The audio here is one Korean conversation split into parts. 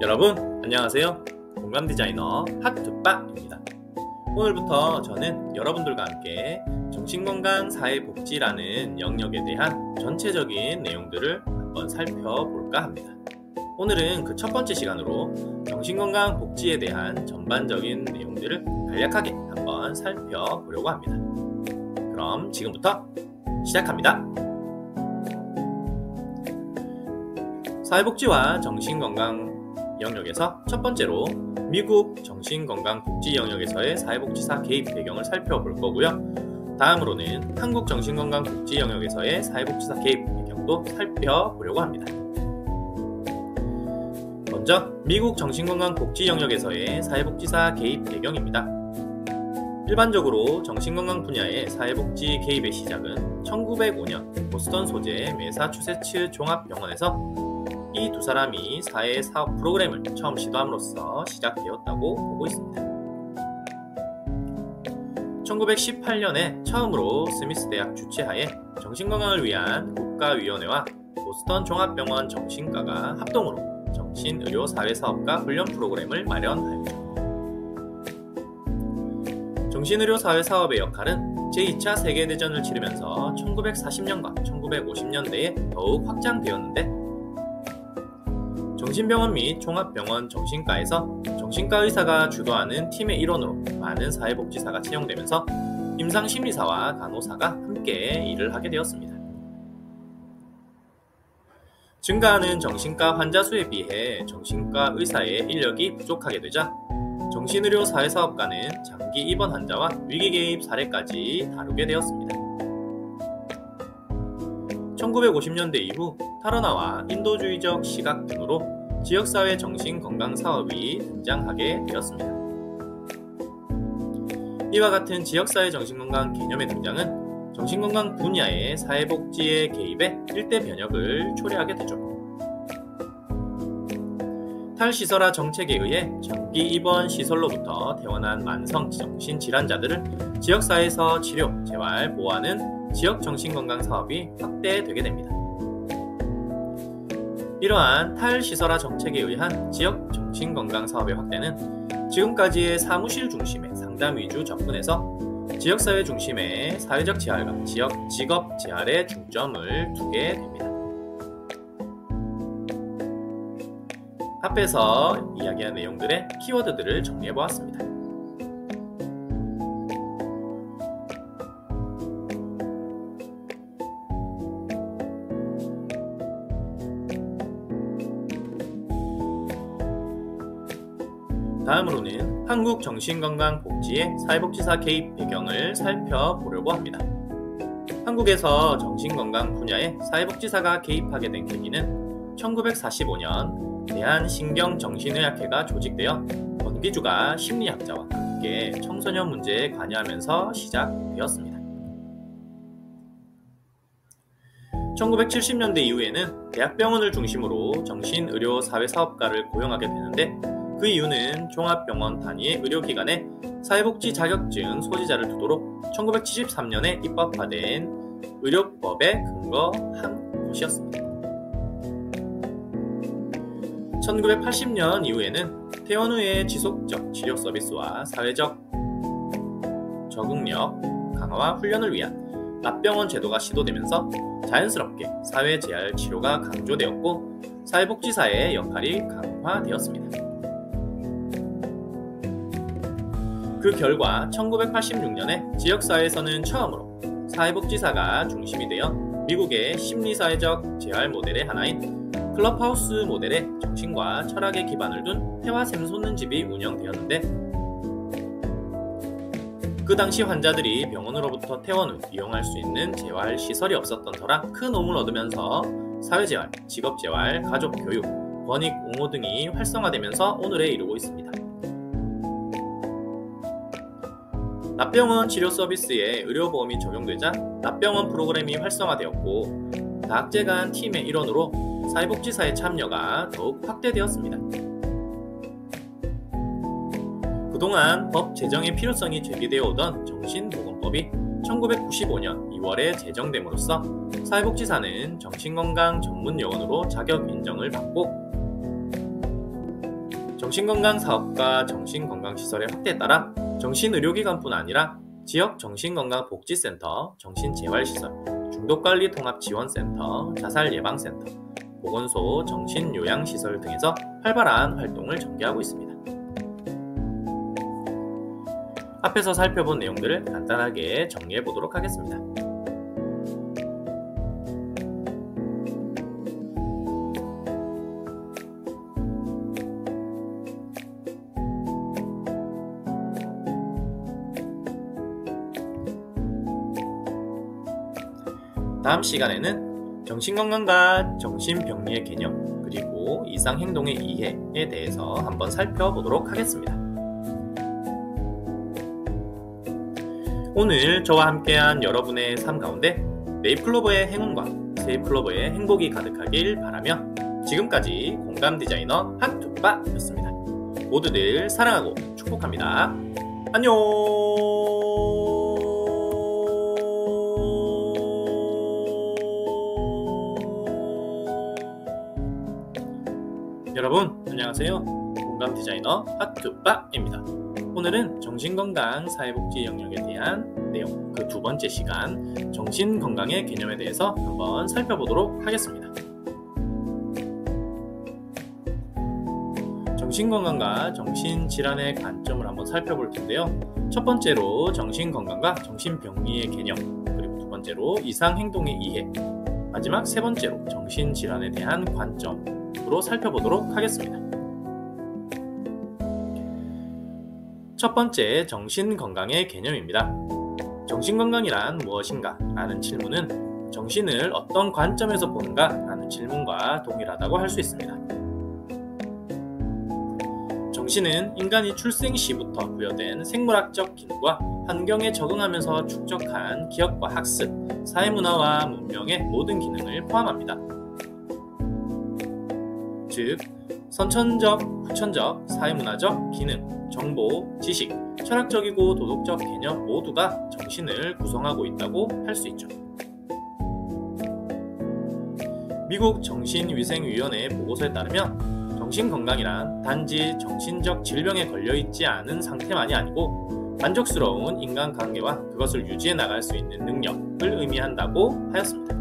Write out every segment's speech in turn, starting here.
여러분 안녕하세요. 공감 디자이너 핫투빠입니다. 오늘부터 저는 여러분들과 함께 정신건강 사회복지라는 영역에 대한 전체적인 내용들을 한번 살펴볼까 합니다. 오늘은 그 첫 번째 시간으로 정신건강 복지에 대한 전반적인 내용들을 간략하게 한번 살펴보려고 합니다. 그럼 지금부터 시작합니다. 사회복지와 정신건강 영역에서 첫 번째로 미국 정신건강복지 영역에서의 사회복지사 개입 배경을 살펴볼 거고요. 다음으로는 한국 정신건강복지 영역에서의 사회복지사 개입 배경도 살펴보려고 합니다. 먼저 미국 정신건강복지 영역에서의 사회복지사 개입 배경입니다. 일반적으로 정신건강 분야의 사회복지 개입의 시작은 1905년 보스턴 소재 매사추세츠 종합병원에서 이 두 사람이 사회 사업 프로그램을 처음 시도함으로써 시작되었다고 보고 있습니다. 1918년에 처음으로 스미스 대학 주최하에 정신건강을 위한 국가위원회와 보스턴 종합병원 정신과가 합동으로 정신의료 사회사업가 훈련 프로그램을 마련하였죠. 정신의료 사회사업의 역할은 제2차 세계대전을 치르면서 1940년과 1950년대에 더욱 확장되었는데 정신병원 및 종합병원 정신과에서 정신과 의사가 주도하는 팀의 일원으로 많은 사회복지사가 채용되면서 임상심리사와 간호사가 함께 일을 하게 되었습니다. 증가하는 정신과 환자 수에 비해 정신과 의사의 인력이 부족하게 되자 정신의료 사회사업과는 장기 입원 환자와 위기 개입 사례까지 다루게 되었습니다. 1950년대 이후 탈원화와 인도주의적 시각 등으로 지역사회 정신건강 사업이 등장하게 되었습니다. 이와 같은 지역사회 정신건강 개념의 등장은 정신건강 분야의 사회복지의 개입에 일대 변혁을 초래하게 되죠. 탈시설화 정책에 의해 장기 입원 시설로부터 퇴원한 만성 정신질환자들을 지역사회에서 치료, 재활, 보호하는 지역 정신건강 사업이 확대되게 됩니다. 이러한 탈시설화 정책에 의한 지역 정신건강 사업의 확대는 지금까지의 사무실 중심의 상담 위주 접근에서 지역사회 중심의 사회적 재활과 직업 재활에 중점을 두게 됩니다. 앞에서 이야기한 내용들의 키워드들을 정리해보았습니다. 다음으로는 한국 정신건강복지의 사회복지사 개입 배경을 살펴보려고 합니다. 한국에서 정신건강 분야에 사회복지사가 개입하게 된 계기는 1945년 대한신경정신의학회가 조직되어 권기주가 심리학자와 함께 청소년 문제에 관여하면서 시작되었습니다. 1970년대 이후에는 대학병원을 중심으로 정신의료 사회사업가를 고용하게 되는데 그 이유는 종합병원 단위의 의료기관에 사회복지 자격증 소지자를 두도록 1973년에 입법화된 의료법에 근거한 것이었습니다. 1980년 이후에는 퇴원 후의 지속적 치료 서비스와 사회적 적응력 강화와 훈련을 위한 납병원 제도가 시도되면서 자연스럽게 사회재활 치료가 강조되었고 사회복지사의 역할이 강화되었습니다. 그 결과 1986년에 지역사회에서는 처음으로 사회복지사가 중심이 되어 미국의 심리사회적 재활 모델의 하나인 클럽하우스 모델의 정신과 철학에 기반을 둔 태화 샘솟는 집이 운영되었는데 그 당시 환자들이 병원으로부터 퇴원 후 이용할 수 있는 재활시설이 없었던 터라 큰 도움을 얻으면서 사회재활, 직업재활, 가족교육, 권익 옹호 등이 활성화되면서 오늘에 이르고 있습니다. 납병원 치료 서비스에 의료보험이 적용되자 납병원 프로그램이 활성화되었고 다학제간 팀의 일원으로 사회복지사의 참여가 더욱 확대되었습니다. 그동안 법 제정의 필요성이 제기되어 오던 정신보건법이 1995년 2월에 제정됨으로써 사회복지사는 정신건강 전문요원으로 자격 인정을 받고 정신건강사업과 정신건강시설의 확대에 따라 정신의료기관뿐 아니라 지역 정신건강복지센터, 정신재활시설, 중독관리통합지원센터, 자살예방센터, 보건소, 정신요양시설 등에서 활발한 활동을 전개하고 있습니다. 앞에서 살펴본 내용들을 간단하게 정리해 보도록 하겠습니다. 다음 시간에는 정신건강과 정신병리의 개념 그리고 이상행동의 이해에 대해서 한번 살펴보도록 하겠습니다. 오늘 저와 함께한 여러분의 삶 가운데 네잎클로버의 행운과 세잎클로버의 행복이 가득하길 바라며 지금까지 공감디자이너 핫투빠였습니다. 모두들 사랑하고 축복합니다. 안녕. 여러분 안녕하세요. 공감디자이너 핫투빠입니다. 오늘은 정신건강 사회복지 영역에 대한 내용 그 두 번째 시간 정신건강의 개념에 대해서 한번 살펴보도록 하겠습니다. 정신건강과 정신질환의 관점을 한번 살펴볼 텐데요. 첫 번째로 정신건강과 정신병리의 개념, 그리고 두 번째로 이상행동의 이해, 마지막 세 번째로 정신질환에 대한 관점으로 살펴보도록 하겠습니다. 첫 번째, 정신건강의 개념입니다. 정신건강이란 무엇인가? 라는 질문은 정신을 어떤 관점에서 보는가? 라는 질문과 동일하다고 할 수 있습니다. 정신은 인간이 출생 시부터 부여된 생물학적 기능과 환경에 적응하면서 축적한 기억과 학습, 사회문화와 문명의 모든 기능을 포함합니다. 즉, 선천적, 후천적, 사회문화적 기능, 정보, 지식, 철학적이고 도덕적 개념 모두가 정신을 구성하고 있다고 할 수 있죠. 미국 정신위생위원회 보고서에 따르면 정신건강이란 단지 정신적 질병에 걸려있지 않은 상태만이 아니고 만족스러운 인간관계와 그것을 유지해 나갈 수 있는 능력을 의미한다고 하였습니다.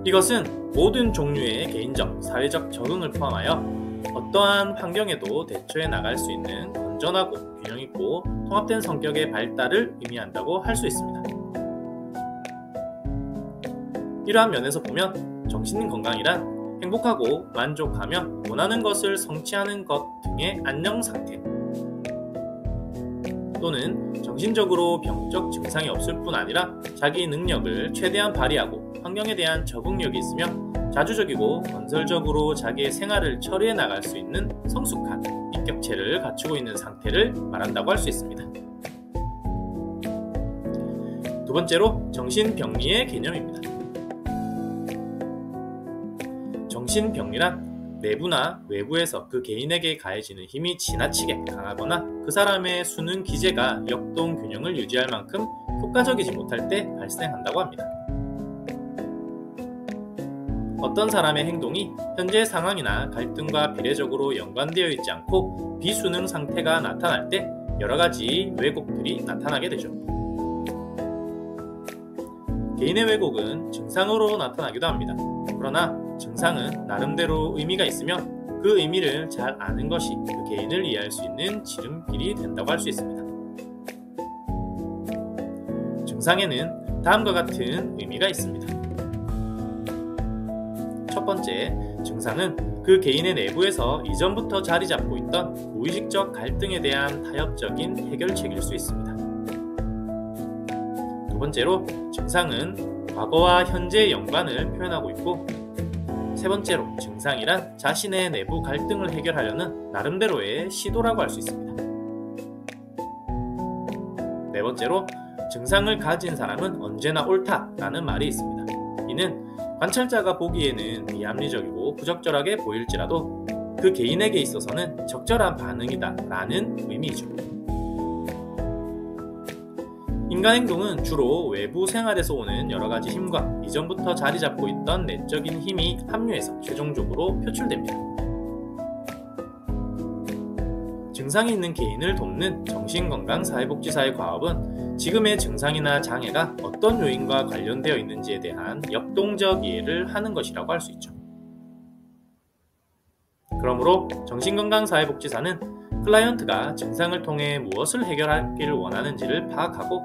이것은 모든 종류의 개인적, 사회적 적응을 포함하여 어떠한 환경에도 대처해 나갈 수 있는 건전하고 균형있고 통합된 성격의 발달을 의미한다고 할 수 있습니다. 이러한 면에서 보면 정신건강이란 행복하고 만족하며 원하는 것을 성취하는 것 등의 안녕상태 또는 정신적으로 병적 증상이 없을 뿐 아니라 자기 능력을 최대한 발휘하고 환경에 대한 적응력이 있으며 자주적이고 건설적으로 자기의 생활을 처리해 나갈 수 있는 성숙한 인격체를 갖추고 있는 상태를 말한다고 할 수 있습니다. 두 번째로 정신병리의 개념입니다. 정신병리란 내부나 외부에서 그 개인에게 가해지는 힘이 지나치게 강하거나 그 사람의 수능 기제가 역동 균형을 유지할 만큼 효과적이지 못할 때 발생한다고 합니다. 어떤 사람의 행동이 현재 상황이나 갈등과 비례적으로 연관되어 있지 않고 비수능 상태가 나타날 때 여러 가지 왜곡들이 나타나게 되죠. 개인의 왜곡은 증상으로 나타나기도 합니다. 그러나 증상은 나름대로 의미가 있으며 그 의미를 잘 아는 것이 그 개인을 이해할 수 있는 지름길이 된다고 할 수 있습니다. 증상에는 다음과 같은 의미가 있습니다. 첫 번째, 증상은 그 개인의 내부에서 이전부터 자리 잡고 있던 무의식적 갈등에 대한 타협적인 해결책일 수 있습니다. 두 번째로, 증상은 과거와 현재의 연관을 표현하고 있고, 세 번째로, 증상이란 자신의 내부 갈등을 해결하려는 나름대로의 시도라고 할 수 있습니다. 네 번째로, 증상을 가진 사람은 언제나 옳다라는 말이 있습니다. 이는 관찰자가 보기에는 비합리적이고 부적절하게 보일지라도 그 개인에게 있어서는 적절한 반응이다 라는 의미이죠. 인간 행동은 주로 외부 생활에서 오는 여러가지 힘과 이전부터 자리 잡고 있던 내적인 힘이 합류해서 최종적으로 표출됩니다. 증상이 있는 개인을 돕는 정신건강사회복지사의 과업은 지금의 증상이나 장애가 어떤 요인과 관련되어 있는지에 대한 역동적 이해를 하는 것이라고 할 수 있죠. 그러므로 정신건강사회복지사는 클라이언트가 증상을 통해 무엇을 해결하기를 원하는지를 파악하고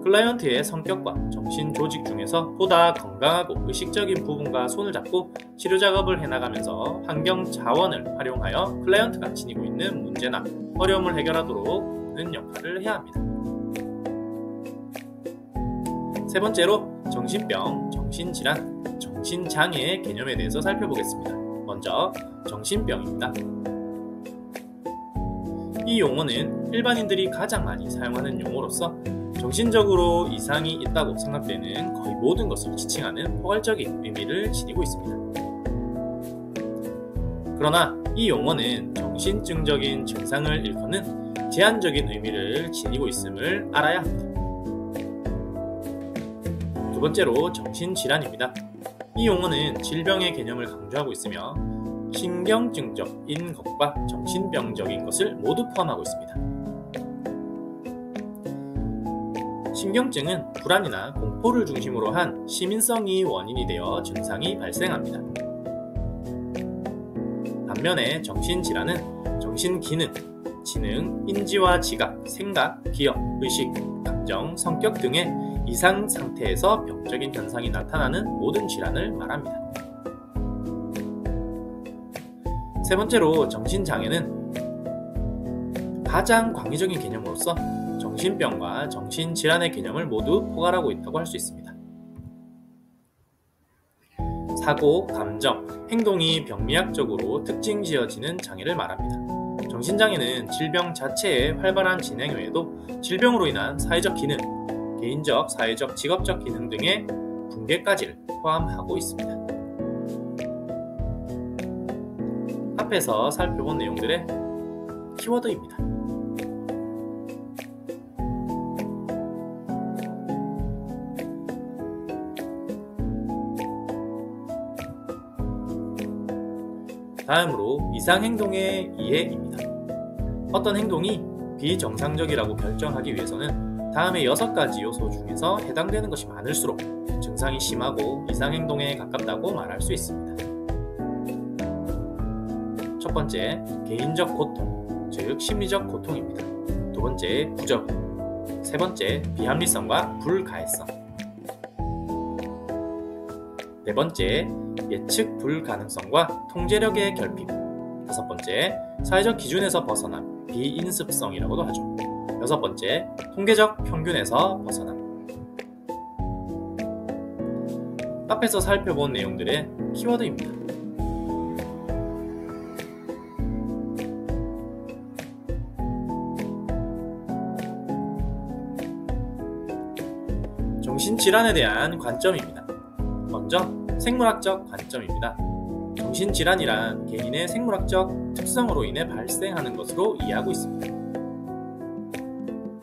클라이언트의 성격과 정신 조직 중에서 보다 건강하고 의식적인 부분과 손을 잡고 치료 작업을 해나가면서 환경 자원을 활용하여 클라이언트가 지니고 있는 문제나 어려움을 해결하도록 하는 역할을 해야 합니다. 세 번째로 정신병, 정신질환, 정신장애의 개념에 대해서 살펴보겠습니다. 먼저 정신병입니다. 이 용어는 일반인들이 가장 많이 사용하는 용어로서 정신적으로 이상이 있다고 생각되는 거의 모든 것을 지칭하는 포괄적인 의미를 지니고 있습니다. 그러나 이 용어는 정신증적인 증상을 일컫는 제한적인 의미를 지니고 있음을 알아야 합니다. 두 번째로 정신질환입니다. 이 용어는 질병의 개념을 강조하고 있으며 신경증적인 것과 정신병적인 것을 모두 포함하고 있습니다. 신경증은 불안이나 공포를 중심으로 한 시민성이 원인이 되어 증상이 발생합니다. 반면에 정신질환은 정신기능, 지능, 인지와 지각, 생각, 기억, 의식, 감정, 성격 등의 이상 상태에서 병적인 현상이 나타나는 모든 질환을 말합니다. 세 번째로 정신장애는 가장 광의적인 개념으로서 정신병과 정신질환의 개념을 모두 포괄하고 있다고 할 수 있습니다. 사고, 감정, 행동이 병리학적으로 특징 지어지는 장애를 말합니다. 정신장애는 질병 자체의 활발한 진행 외에도 질병으로 인한 사회적 기능, 개인적, 사회적, 직업적 기능 등의 붕괴까지를 포함하고 있습니다. 앞에서 살펴본 내용들의 키워드입니다. 다음으로 이상행동의 이해입니다. 어떤 행동이 비정상적이라고 결정하기 위해서는 다음의 6가지 요소 중에서 해당되는 것이 많을수록 증상이 심하고 이상행동에 가깝다고 말할 수 있습니다. 첫 번째, 개인적 고통, 즉 심리적 고통입니다. 두 번째, 부적응. 세 번째, 비합리성과 불가해성. 네 번째, 예측 불가능성과 통제력의 결핍. 다섯 번째, 사회적 기준에서 벗어남, 비인습성이라고도 하죠. 여섯 번째, 통계적 평균에서 벗어남. 앞에서 살펴본 내용들의 키워드입니다. 정신질환에 대한 관점입니다. 먼저 생물학적 관점입니다. 정신질환이란 개인의 생물학적 특성으로 인해 발생하는 것으로 이해하고 있습니다.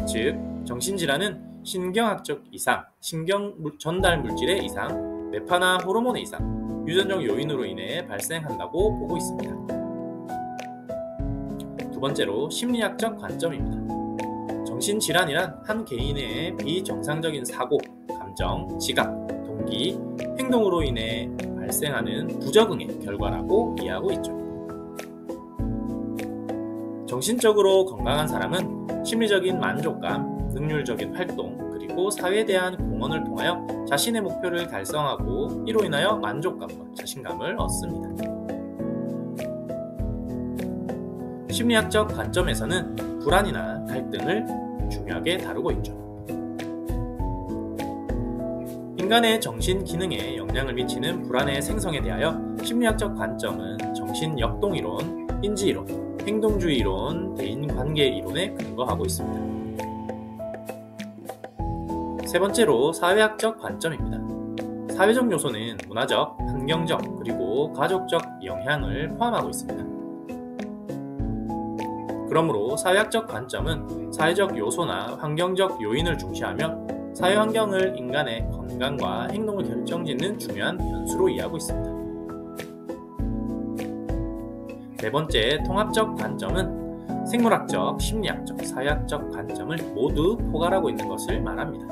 즉, 정신질환은 신경학적 이상, 신경 전달 물질의 이상, 뇌파나 호르몬의 이상, 유전적 요인으로 인해 발생한다고 보고 있습니다. 두 번째로 심리학적 관점입니다. 정신질환이란 한 개인의 비정상적인 사고, 감정, 지각, 동기, 행동으로 인해 발생하는 부적응의 결과라고 이해하고 있죠. 정신적으로 건강한 사람은 심리적인 만족감, 능률적인 활동, 그리고 사회에 대한 공헌을 통하여 자신의 목표를 달성하고 이로 인하여 만족감과 자신감을 얻습니다. 심리학적 관점에서는 불안이나 갈등을 중요하게 다루고 있죠. 인간의 정신 기능에 영향을 미치는 불안의 생성에 대하여 심리학적 관점은 정신 역동이론, 인지이론, 행동주의 이론, 대인관계 이론에 근거하고 있습니다. 세 번째로 사회학적 관점입니다. 사회적 요소는 문화적, 환경적, 그리고 가족적 영향을 포함하고 있습니다. 그러므로 사회학적 관점은 사회적 요소나 환경적 요인을 중시하며 사회 환경을 인간의 건강과 행동을 결정짓는 중요한 변수로 이해하고 있습니다. 세 번째 통합적 관점은 생물학적, 심리학적, 사회학적 관점을 모두 포괄하고 있는 것을 말합니다.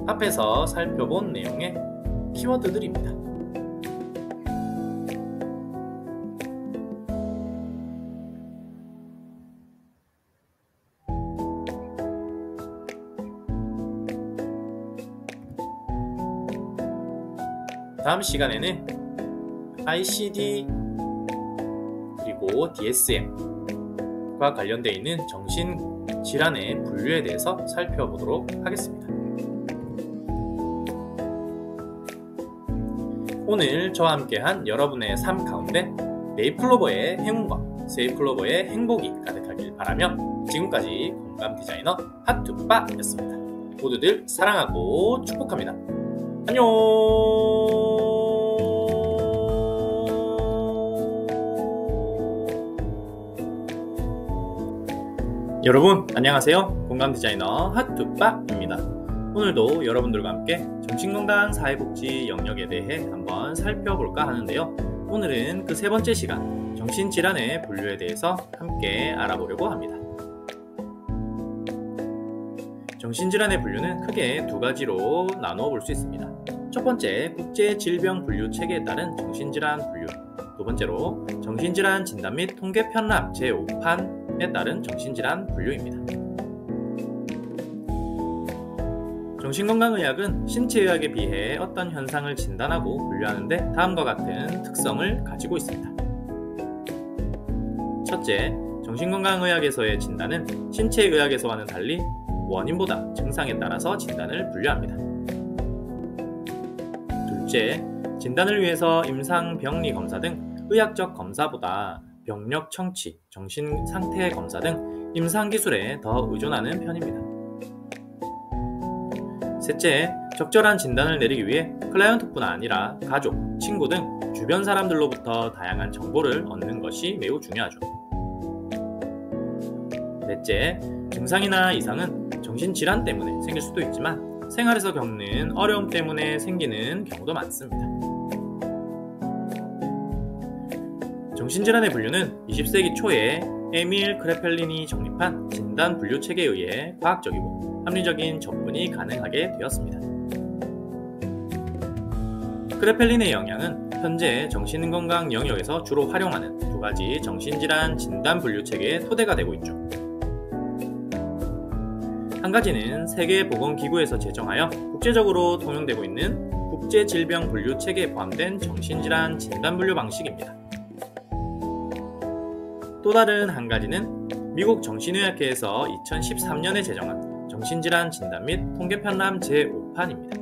앞에서 살펴본 내용의 키워드들입니다. 다음 시간에는 ICD 그리고 DSM과 관련되어 있는 정신질환의 분류에 대해서 살펴보도록 하겠습니다. 오늘 저와 함께한 여러분의 삶 가운데 네잎클로버의 행운과 세잎클로버의 행복이 가득하길 바라며 지금까지 공감 디자이너 핫투빠였습니다. 모두들 사랑하고 축복합니다. 안녕. 여러분 안녕하세요. 공감 디자이너 핫투빠입니다. 오늘도 여러분들과 함께 정신건강 사회복지 영역에 대해 한번 살펴볼까 하는데요. 오늘은 그 세 번째 시간 정신질환의 분류에 대해서 함께 알아보려고 합니다. 정신질환의 분류는 크게 두 가지로 나누어 볼 수 있습니다. 첫 번째, 국제질병분류체계에 따른 정신질환 분류. 두 번째로, 정신질환 진단 및 통계 편람 제5판에 따른 정신질환 분류입니다. 정신건강의학은 신체의학에 비해 어떤 현상을 진단하고 분류하는데 다음과 같은 특성을 가지고 있습니다. 첫째, 정신건강의학에서의 진단은 신체의학에서와는 달리 원인보다 증상에 따라서 진단을 분류합니다. 둘째, 진단을 위해서 임상병리 검사 등 의학적 검사보다 병력 청취, 정신상태 검사 등 임상기술에 더 의존하는 편입니다. 셋째, 적절한 진단을 내리기 위해 클라이언트뿐 아니라 가족, 친구 등 주변 사람들로부터 다양한 정보를 얻는 것이 매우 중요하죠. 넷째, 증상이나 이상은 정신질환 때문에 생길 수도 있지만 생활에서 겪는 어려움 때문에 생기는 경우도 많습니다. 정신질환의 분류는 20세기 초에 에밀 크레펠린이 정립한 진단 분류 체계에 의해 과학적이고 합리적인 접근이 가능하게 되었습니다. 크레펠린의 영향은 현재 정신건강 영역에서 주로 활용하는 두 가지 정신질환 진단 분류 체계의 토대가 되고 있죠. 한 가지는 세계보건기구에서 제정하여 국제적으로 통용되고 있는 국제질병분류 체계에 포함된 정신질환 진단분류 방식입니다. 또 다른 한 가지는 미국 정신의학회에서 2013년에 제정한 정신질환 진단 및 통계 편람 제5판입니다.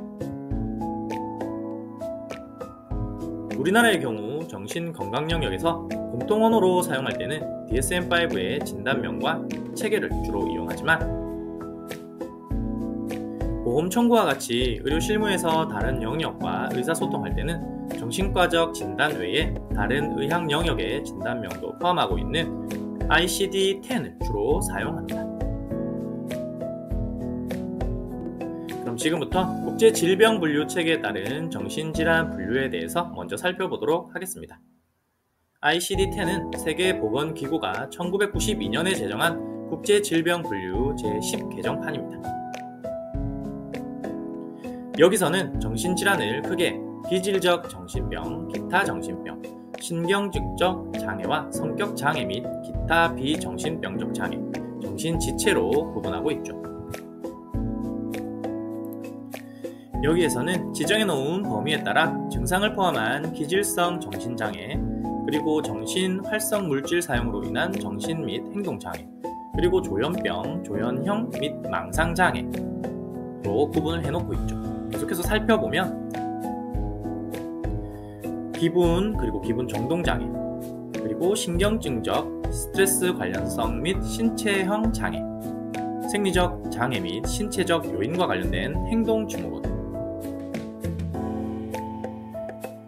우리나라의 경우 정신건강 영역에서 공통 언어로 사용할 때는 DSM-5의 진단명과 체계를 주로 이용하지만 보험 청구와 같이 의료 실무에서 다른 영역과 의사소통할 때는 정신과적 진단 외에 다른 의학 영역의 진단명도 포함하고 있는 ICD-10을 주로 사용합니다. 그럼 지금부터 국제질병분류 체계에 따른 정신질환 분류에 대해서 먼저 살펴보도록 하겠습니다. ICD-10은 세계보건기구가 1992년에 제정한 국제질병분류 제10 개정판입니다. 여기서는 정신질환을 크게 기질적 정신병, 기타 정신병, 신경증적 장애와 성격장애 및 기타 비정신병적 장애, 정신지체로 구분하고 있죠. 여기에서는 지정해놓은 범위에 따라 증상을 포함한 기질성 정신장애, 그리고 정신활성 물질 사용으로 인한 정신 및 행동장애, 그리고 조현병, 조현형 및 망상장애로 구분을 해놓고 있죠. 계속해서 살펴보면 기분, 그리고 기분 정동장애, 그리고 신경증적 스트레스 관련성 및 신체형 장애, 생리적 장애 및 신체적 요인과 관련된 행동 증후군,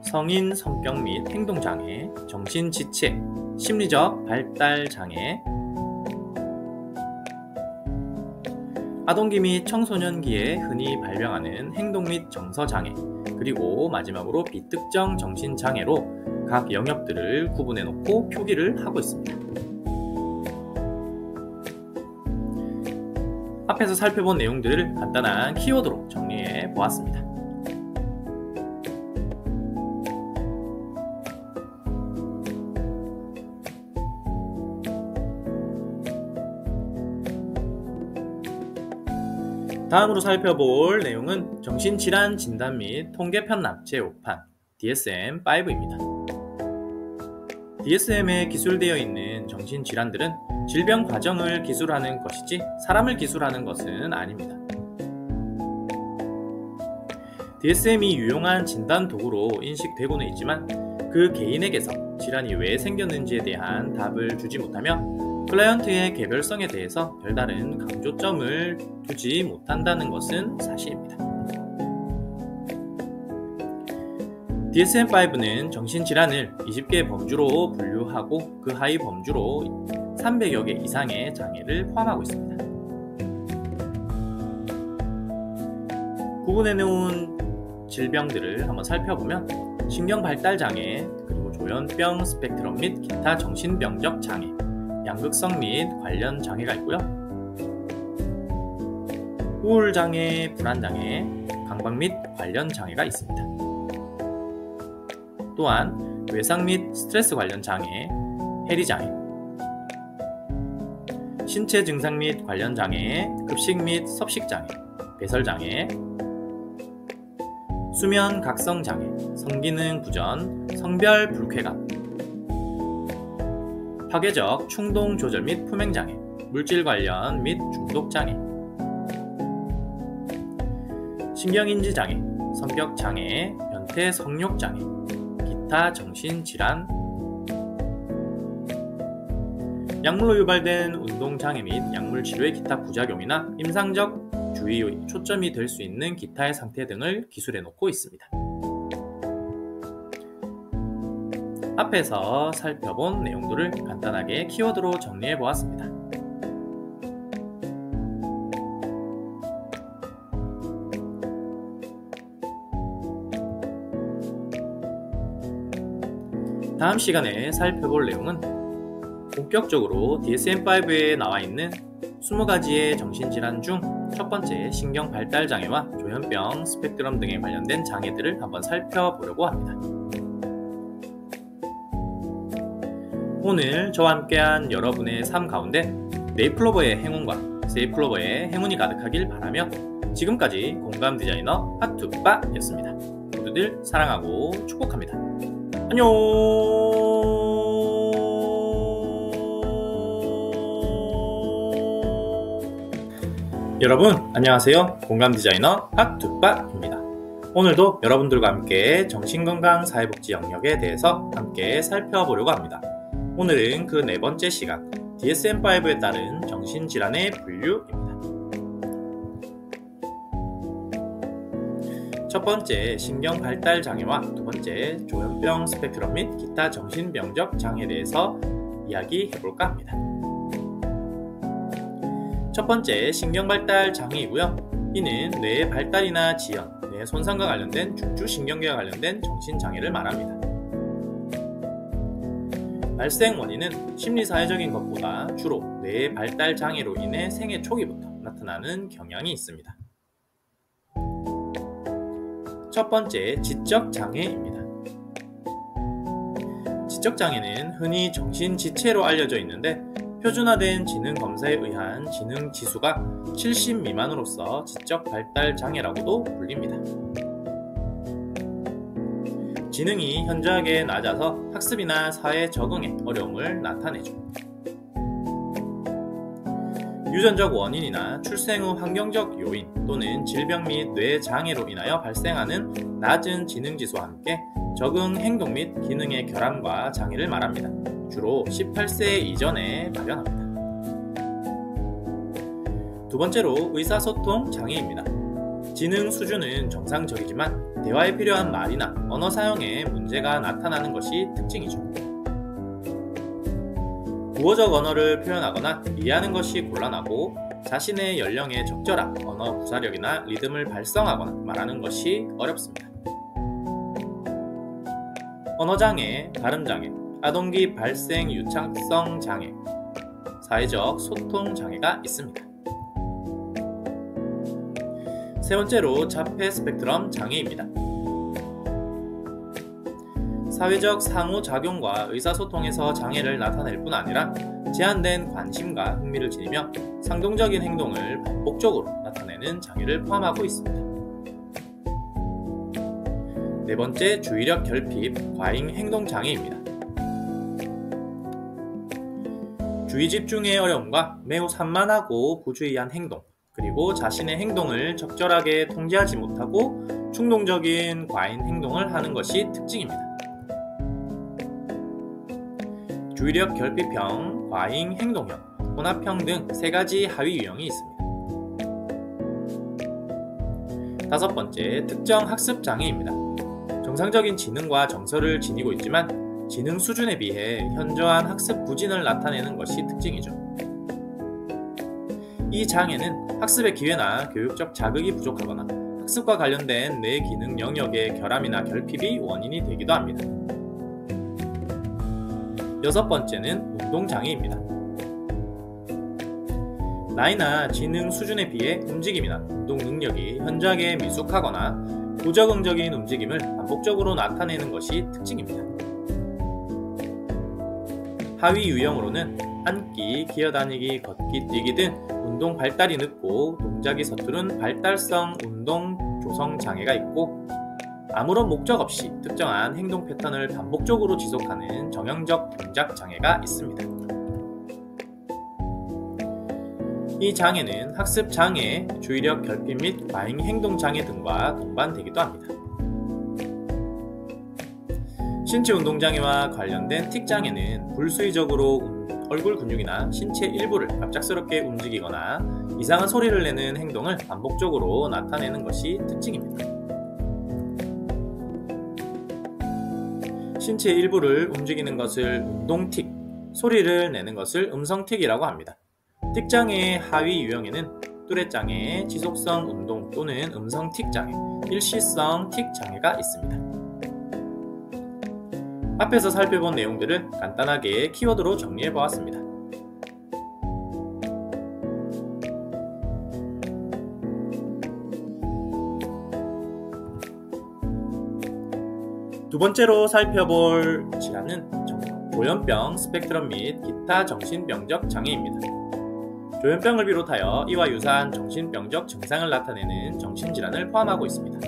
성인 성격 및 행동 장애, 정신 지체, 심리적 발달 장애, 아동기 및 청소년기에 흔히 발병하는 행동 및 정서장애, 그리고 마지막으로 비특정 정신장애로 각 영역들을 구분해 놓고 표기를 하고 있습니다. 앞에서 살펴본 내용들을 간단한 키워드로 정리해 보았습니다. 다음으로 살펴볼 내용은 정신질환 진단 및 통계편 납체 5판 DSM-5입니다. DSM에 기술되어 있는 정신질환들은 질병 과정을 기술하는 것이지 사람을 기술하는 것은 아닙니다. DSM이 유용한 진단 도구로 인식되고는 있지만 그 개인에게서 질환이 왜 생겼는지에 대한 답을 주지 못하며 클라이언트의 개별성에 대해서 별다른 강조점을 두지 못한다는 것은 사실입니다. DSM-5는 정신질환을 20개의 범주로 분류하고 그 하위 범주로 300여 개 이상의 장애를 포함하고 있습니다. 구분해놓은 질병들을 한번 살펴보면 신경발달장애, 그리고 조현병 스펙트럼 및 기타 정신병적 장애, 양극성 및 관련 장애가 있고요. 우울장애, 불안장애, 강박 및 관련 장애가 있습니다. 또한 외상 및 스트레스 관련 장애, 해리장애, 신체 증상 및 관련 장애, 급식 및 섭식장애, 배설장애, 수면 각성 장애, 성기능 부전, 성별 불쾌감, 파괴적 충동 조절 및 품행장애, 물질 관련 및 중독장애, 신경인지장애, 성격장애, 변태 성욕장애, 기타 정신질환, 약물로 유발된 운동장애 및 약물 치료의 기타 부작용이나 임상적 주의의 초점이 될 수 있는 기타의 상태 등을 기술해 놓고 있습니다. 앞에서 살펴본 내용들을 간단하게 키워드로 정리해 보았습니다. 다음 시간에 살펴볼 내용은 본격적으로 DSM-5에 나와 있는 20가지의 정신질환 중 첫 번째 신경발달장애와 조현병 스펙트럼 등에 관련된 장애들을 한번 살펴보려고 합니다. 오늘 저와 함께한 여러분의 삶 가운데 네잎클로버의 행운과 세잎클로버의 행운이 가득하길 바라며 지금까지 공감 디자이너 핫투빠였습니다. 모두들 사랑하고 축복합니다. 안녕. 여러분 안녕하세요. 공감 디자이너 핫투빠입니다. 오늘도 여러분들과 함께 정신건강 사회복지 영역에 대해서 함께 살펴보려고 합니다. 오늘은 그 네 번째 시간 DSM-5에 따른 정신질환의 분류입니다. 첫 번째 신경발달장애와 두 번째 조현병 스펙트럼 및 기타 정신병적 장애에 대해서 이야기해볼까 합니다. 첫 번째 신경발달 장애이고요. 이는 뇌의 발달이나 지연, 뇌 손상과 관련된 중추신경계와 관련된 정신장애를 말합니다. 발생 원인은 심리사회적인 것보다 주로 뇌의 발달 장애로 인해 생애 초기부터 나타나는 경향이 있습니다. 첫 번째 지적장애입니다. 지적장애는 흔히 정신지체로 알려져 있는데 표준화된 지능검사에 의한 지능지수가 70 미만으로서 지적발달장애라고도 불립니다. 지능이 현저하게 낮아서 학습이나 사회 적응에 어려움을 나타내죠. 유전적 원인이나 출생 후 환경적 요인 또는 질병 및 뇌장애로 인하여 발생하는 낮은 지능지수와 함께 적응 행동 및 기능의 결함과 장애를 말합니다. 주로 18세 이전에 발현합니다. 두 번째로 의사소통 장애입니다. 지능 수준은 정상적이지만 대화에 필요한 말이나 언어 사용에 문제가 나타나는 것이 특징이죠. 구어적 언어를 표현하거나 이해하는 것이 곤란하고 자신의 연령에 적절한 언어 구사력이나 리듬을 발성하거나 말하는 것이 어렵습니다. 언어장애, 발음장애, 아동기 발생 유창성 장애, 사회적 소통 장애가 있습니다. 세 번째로 자폐 스펙트럼 장애입니다. 사회적 상호작용과 의사소통에서 장애를 나타낼 뿐 아니라 제한된 관심과 흥미를 지니며 상동적인 행동을 반복적으로 나타내는 장애를 포함하고 있습니다. 네 번째, 주의력 결핍, 과잉 행동 장애입니다. 주의 집중의 어려움과 매우 산만하고 부주의한 행동, 그리고 자신의 행동을 적절하게 통제하지 못하고 충동적인 과잉 행동을 하는 것이 특징입니다. 주의력 결핍형, 과잉 행동형, 혼합형 등 세 가지 하위 유형이 있습니다. 다섯 번째, 특정 학습 장애입니다. 정상적인 지능과 정서를 지니고 있지만 지능 수준에 비해 현저한 학습 부진을 나타내는 것이 특징이죠. 이 장애는 학습의 기회나 교육적 자극이 부족하거나 학습과 관련된 뇌 기능 영역의 결함이나 결핍이 원인이 되기도 합니다. 여섯 번째는 운동장애입니다. 나이나 지능 수준에 비해 움직임이나 운동 능력이 현저하게 미숙하거나 부적응적인 움직임을 반복적으로 나타내는 것이 특징입니다. 하위 유형으로는 앉기, 기어다니기, 걷기, 뛰기 등 운동 발달이 늦고 동작이 서투른 발달성 운동 조성 장애가 있고, 아무런 목적 없이 특정한 행동 패턴을 반복적으로 지속하는 정형적 동작 장애가 있습니다. 이 장애는 학습 장애, 주의력 결핍 및 과잉 행동 장애 등과 동반되기도 합니다. 신체 운동 장애와 관련된 틱 장애는 불수의적으로 얼굴 근육이나 신체 일부를 갑작스럽게 움직이거나 이상한 소리를 내는 행동을 반복적으로 나타내는 것이 특징입니다. 신체 일부를 움직이는 것을 운동틱, 소리를 내는 것을 음성틱이라고 합니다. 틱장애의 하위 유형에는 뚜렛장애, 지속성 운동 또는 음성틱 장애, 일시성 틱 장애가 있습니다. 앞에서 살펴본 내용들을 간단하게 키워드로 정리해보았습니다. 두 번째로 살펴볼 질환은 조현병, 스펙트럼 및 기타 정신병적 장애입니다. 조현병을 비롯하여 이와 유사한 정신병적 증상을 나타내는 정신질환을 포함하고 있습니다.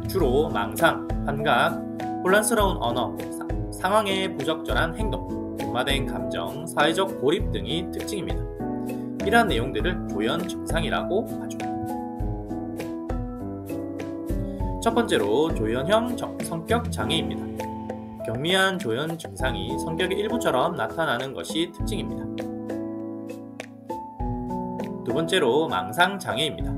주로 망상, 환각, 혼란스러운 언어, 상황의 부적절한 행동, 분화된 감정, 사회적 고립 등이 특징입니다. 이러한 내용들을 조현 증상이라고 하죠. 첫 번째로 조현형 성격 장애입니다. 경미한 조현 증상이 성격의 일부처럼 나타나는 것이 특징입니다. 두 번째로 망상 장애입니다.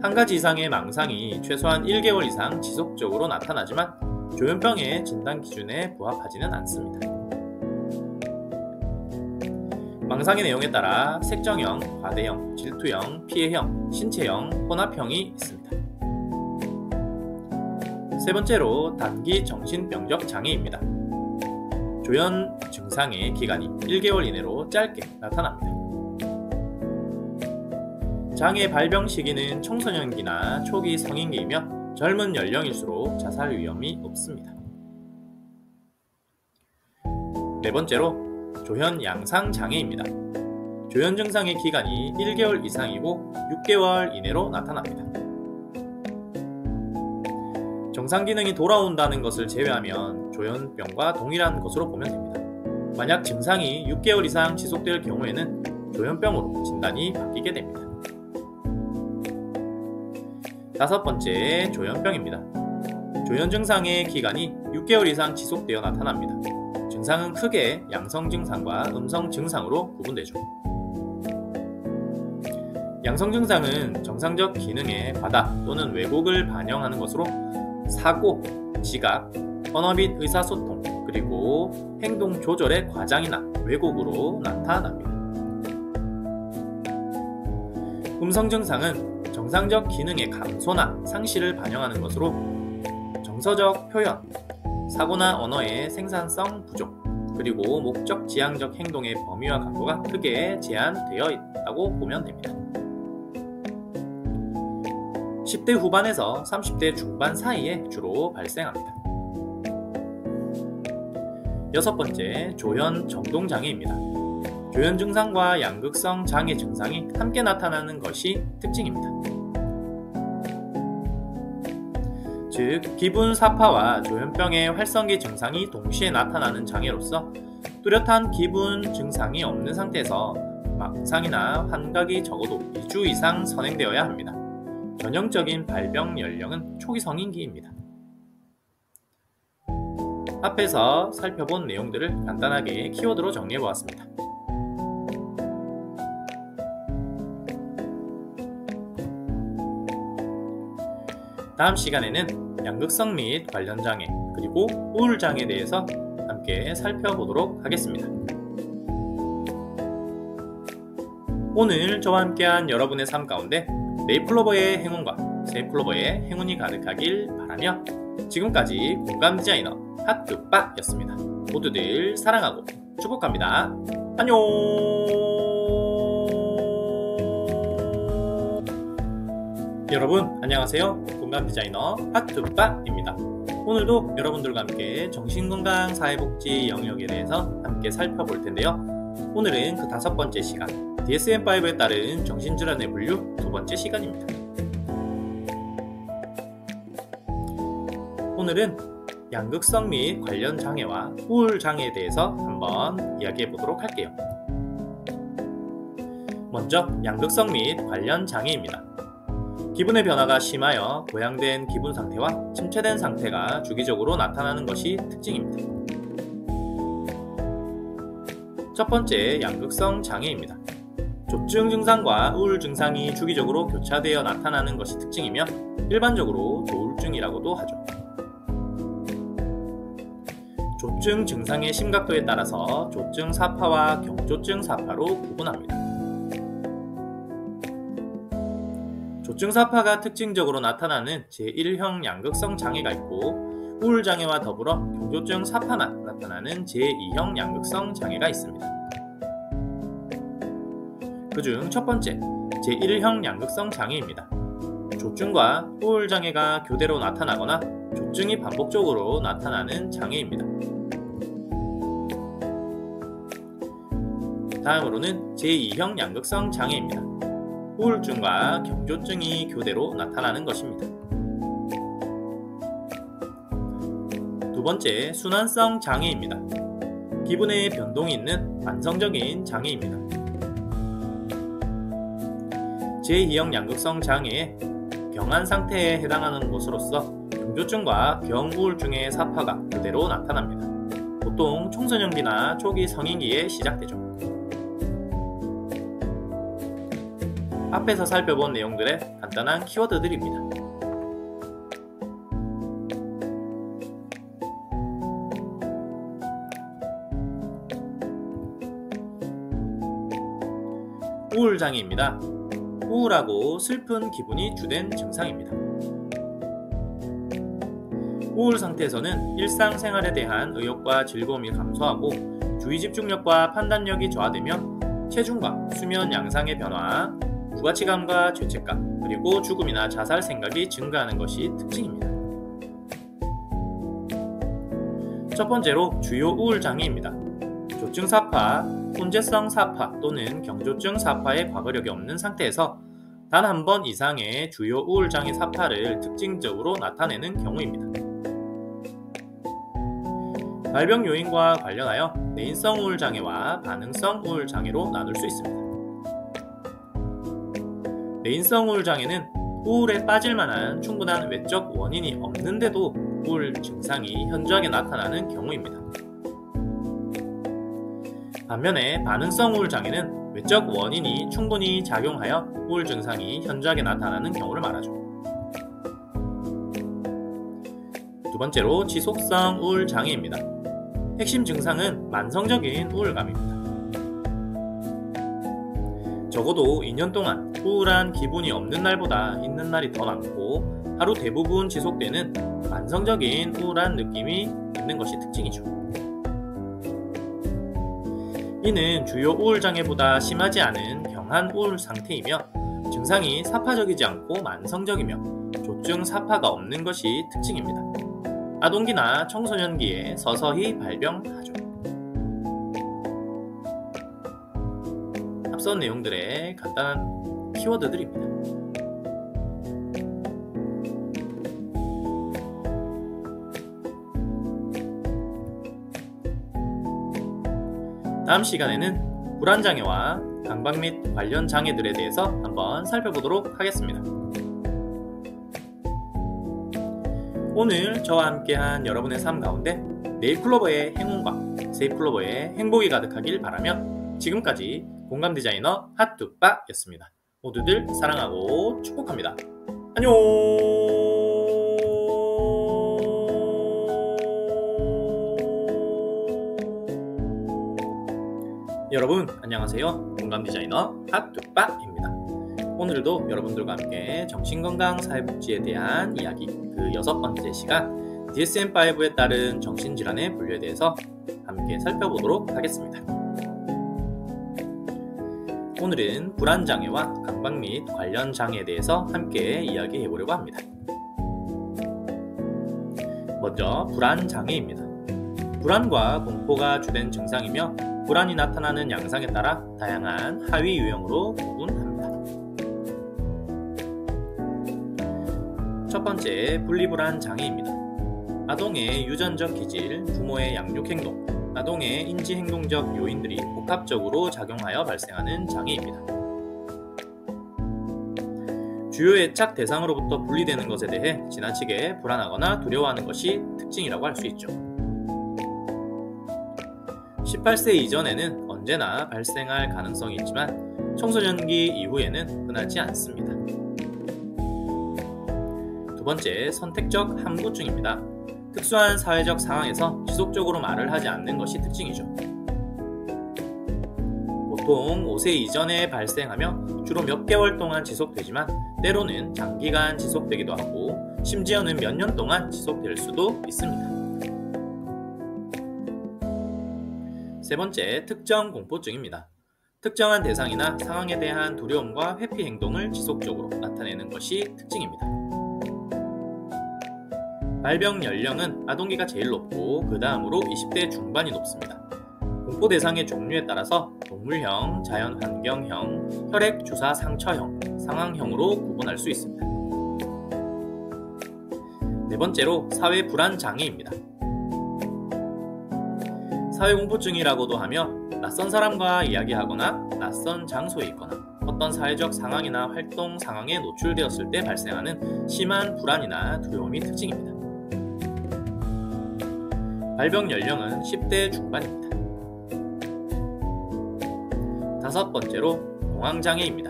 한 가지 이상의 망상이 최소한 1개월 이상 지속적으로 나타나지만 조현병의 진단 기준에 부합하지는 않습니다. 망상의 내용에 따라 색정형, 과대형, 질투형, 피해형, 신체형, 혼합형이 있습니다. 세 번째로 단기 정신병적 장애입니다. 조현 증상의 기간이 1개월 이내로 짧게 나타납니다. 장애 발병 시기는 청소년기나 초기 성인기이며 젊은 연령일수록 자살 위험이 높습니다. 네 번째로 조현 양상 장애입니다. 조현 증상의 기간이 1개월 이상이고 6개월 이내로 나타납니다. 정상 기능이 돌아온다는 것을 제외하면 조현병과 동일한 것으로 보면 됩니다. 만약 증상이 6개월 이상 지속될 경우에는 조현병으로 진단이 바뀌게 됩니다. 다섯 번째, 조현병입니다. 조현 증상의 기간이 6개월 이상 지속되어 나타납니다. 증상은 크게 양성 증상과 음성 증상으로 구분되죠. 양성 증상은 정상적 기능의 과다 또는 왜곡을 반영하는 것으로 사고, 지각, 언어 및 의사소통, 그리고 행동 조절의 과장이나 왜곡으로 나타납니다. 음성 증상은 정상적 기능의 감소나 상실을 반영하는 것으로 정서적 표현, 사고나 언어의 생산성 부족, 그리고 목적 지향적 행동의 범위와 강도가 크게 제한되어 있다고 보면 됩니다. 10대 후반에서 30대 중반 사이에 주로 발생합니다. 여섯 번째, 조현 정동 장애입니다. 조현 증상과 양극성 장애 증상이 함께 나타나는 것이 특징입니다. 즉, 기분 사파와 조현병의 활성기 증상이 동시에 나타나는 장애로서 뚜렷한 기분 증상이 없는 상태에서 망상이나 환각이 적어도 2주 이상 선행되어야 합니다. 전형적인 발병 연령은 초기 성인기입니다. 앞에서 살펴본 내용들을 간단하게 키워드로 정리해보았습니다. 다음 시간에는 양극성 및 관련 장애, 그리고 우울장애에 대해서 함께 살펴보도록 하겠습니다. 오늘 저와 함께한 여러분의 삶 가운데 네잎클로버의 행운과 새잎클로버의 행운이 가득하길 바라며 지금까지 공감 디자이너 핫뚜빠였습니다. 모두들 사랑하고 축복합니다. 안녕. 여러분 안녕하세요. 공감 디자이너 핫뚜빠입니다. 오늘도 여러분들과 함께 정신건강 사회복지 영역에 대해서 함께 살펴볼 텐데요. 오늘은 그 5번째 시간 DSM-5에 따른 정신질환의 분류 2번째 시간입니다. 오늘은 양극성 및 관련 장애와 우울 장애에 대해서 한번 이야기해 보도록 할게요. 먼저 양극성 및 관련 장애입니다. 기분의 변화가 심하여 고양된 기분 상태와 침체된 상태가 주기적으로 나타나는 것이 특징입니다. 첫 번째, 양극성 장애입니다. 조증 증상과 우울 증상이 주기적으로 교차되어 나타나는 것이 특징이며 일반적으로 조울증이라고도 하죠. 조증 증상의 심각도에 따라서 조증 사파와 경조증 사파로 구분합니다. 조증 사파가 특징적으로 나타나는 제1형 양극성 장애가 있고 우울장애와 더불어 경조증 사파만 나타나는 제2형 양극성 장애가 있습니다. 그중 첫 번째, 제1형 양극성 장애입니다. 조증과 우울장애가 교대로 나타나거나 조증이 반복적으로 나타나는 장애입니다. 다음으로는 제2형 양극성 장애입니다. 우울증과 경조증이 교대로 나타나는 것입니다. 두 번째, 순환성 장애입니다. 기분의 변동이 있는 만성적인 장애입니다. 제2형 양극성 장애의 경한 상태에 해당하는 것으로서 경조증과 경우울증의 사파가 그대로 나타납니다. 보통 청소년기나 초기 성인기에 시작되죠. 앞에서 살펴본 내용들의 간단한 키워드들입니다. 우울장애입니다. 우울하고 슬픈 기분이 주된 증상입니다. 우울 상태에서는 일상생활에 대한 의욕과 즐거움이 감소하고 주의 집중력과 판단력이 저하되며 체중과 수면 양상의 변화, 부가치감과 죄책감, 그리고 죽음이나 자살 생각이 증가하는 것이 특징입니다. 첫 번째로 주요 우울장애입니다. 조증 사파, 혼재성 사파 또는 경조증 사파의 과거력이 없는 상태에서 단 한 번 이상의 주요 우울장애 사파를 특징적으로 나타내는 경우입니다. 발병 요인과 관련하여 내인성 우울장애와 반응성 우울장애로 나눌 수 있습니다. 내인성 우울장애는 우울에 빠질 만한 충분한 외적 원인이 없는데도 우울 증상이 현저하게 나타나는 경우입니다. 반면에 반응성 우울장애는 외적 원인이 충분히 작용하여 우울 증상이 현저하게 나타나는 경우를 말하죠. 두 번째로 지속성 우울장애입니다. 핵심 증상은 만성적인 우울감입니다. 적어도 2년 동안 우울한 기분이 없는 날보다 있는 날이 더 많고 하루 대부분 지속되는 만성적인 우울한 느낌이 있는 것이 특징이죠. 이는 주요 우울장애보다 심하지 않은 경한 우울 상태이며 증상이 사파적이지 않고 만성적이며 조증 사파가 없는 것이 특징입니다. 아동기나 청소년기에 서서히 발병하죠. 앞선 내용들의 간단한 키워드들입니다. 다음 시간에는 불안장애와 강박 및 관련 장애들에 대해서 한번 살펴보도록 하겠습니다. 오늘 저와 함께한 여러분의 삶 가운데 네잎클로버의 행운과 세잎클로버의 행복이 가득하길 바라며 지금까지 공감 디자이너 핫뚜빠였습니다. 모두들 사랑하고 축복합니다. 안녕. 여러분 안녕하세요. 공감 디자이너 핫뚜빠입니다. 오늘도 여러분들과 함께 정신건강 사회복지에 대한 이야기 그 6번째 시간 DSM-5에 따른 정신질환의 분류에 대해서 함께 살펴보도록 하겠습니다. 오늘은 불안장애와 강박 및 관련 장애에 대해서 함께 이야기해 보려고 합니다. 먼저 불안장애입니다. 불안과 공포가 주된 증상이며 불안이 나타나는 양상에 따라 다양한 하위 유형으로 구분합니다. 첫 번째, 분리불안 장애입니다. 아동의 유전적 기질, 부모의 양육행동, 아동의 인지행동적 요인들이 복합적으로 작용하여 발생하는 장애입니다. 주요 애착 대상으로부터 분리되는 것에 대해 지나치게 불안하거나 두려워하는 것이 특징이라고 할 수 있죠. 18세 이전에는 언제나 발생할 가능성이 있지만 청소년기 이후에는 흔하지 않습니다. 두 번째, 선택적 함구증입니다. 특수한 사회적 상황에서 지속적으로 말을 하지 않는 것이 특징이죠. 보통 5세 이전에 발생하며 주로 몇 개월 동안 지속되지만 때로는 장기간 지속되기도 하고 심지어는 몇 년 동안 지속될 수도 있습니다. 세 번째, 특정 공포증입니다. 특정한 대상이나 상황에 대한 두려움과 회피 행동을 지속적으로 나타내는 것이 특징입니다. 발병 연령은 아동기가 제일 높고 그 다음으로 20대 중반이 높습니다. 공포 대상의 종류에 따라서 동물형, 자연환경형, 혈액 주사 상처형, 상황형으로 구분할 수 있습니다. 네 번째로 사회 불안 장애입니다. 사회공포증이라고도 하며 낯선 사람과 이야기하거나 낯선 장소에 있거나 어떤 사회적 상황이나 활동 상황에 노출되었을 때 발생하는 심한 불안이나 두려움이 특징입니다. 발병 연령은 10대 중반입니다. 다섯 번째로 공황장애입니다.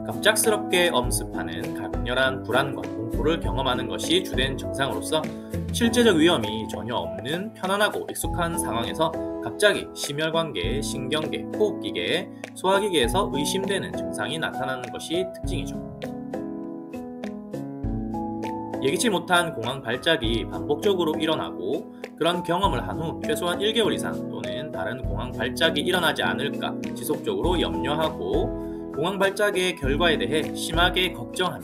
갑작스럽게 엄습하는 강렬한 불안과 공포를 경험하는 것이 주된 증상으로서 실제적 위험이 전혀 없는 편안하고 익숙한 상황에서 갑자기 심혈관계, 신경계, 호흡기계, 소화기계에서 의심되는 증상이 나타나는 것이 특징이죠. 예기치 못한 공황 발작이 반복적으로 일어나고 그런 경험을 한 후 최소한 1개월 이상 또는 다른 공황 발작이 일어나지 않을까 지속적으로 염려하고 공황 발작의 결과에 대해 심하게 걱정하며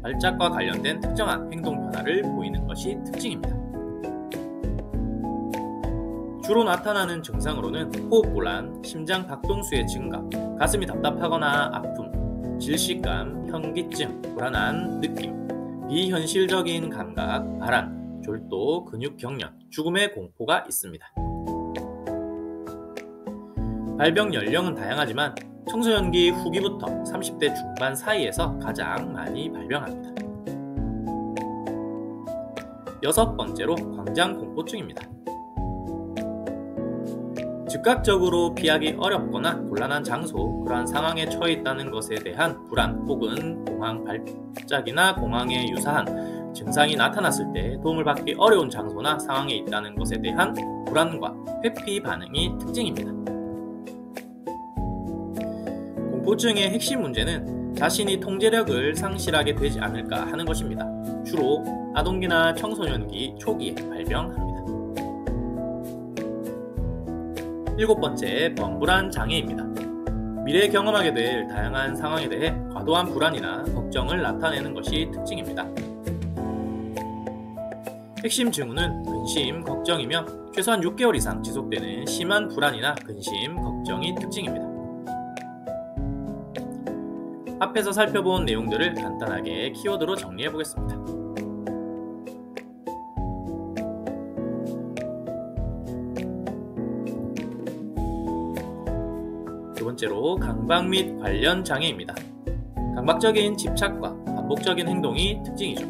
발작과 관련된 특정한 행동 변화를 보이는 것이 특징입니다. 주로 나타나는 증상으로는 호흡곤란, 심장 박동수의 증가, 가슴이 답답하거나 아픔, 질식감, 현기증, 불안한 느낌, 비현실적인 감각, 발한, 졸도, 근육 경련, 죽음의 공포가 있습니다. 발병 연령은 다양하지만 청소년기 후기부터 30대 중반 사이에서 가장 많이 발병합니다. 여섯 번째로 광장공포증입니다. 즉각적으로 피하기 어렵거나 곤란한 장소, 그러한 상황에 처해 있다는 것에 대한 불안 혹은 공황 발작이나 공황에 유사한 증상이 나타났을 때 도움을 받기 어려운 장소나 상황에 있다는 것에 대한 불안과 회피 반응이 특징입니다. 공포증의 핵심 문제는 자신이 통제력을 상실하게 되지 않을까 하는 것입니다. 주로 아동기나 청소년기 초기에 발병합니다. 7번째, 범불안 장애입니다. 미래에 경험하게 될 다양한 상황에 대해 과도한 불안이나 걱정을 나타내는 것이 특징입니다. 핵심 징후는 근심, 걱정이며 최소한 6개월 이상 지속되는 심한 불안이나 근심, 걱정이 특징입니다. 앞에서 살펴본 내용들을 간단하게 키워드로 정리해 보겠습니다. 두 번째로 강박 및 관련 장애입니다. 강박적인 집착과 반복적인 행동이 특징이죠.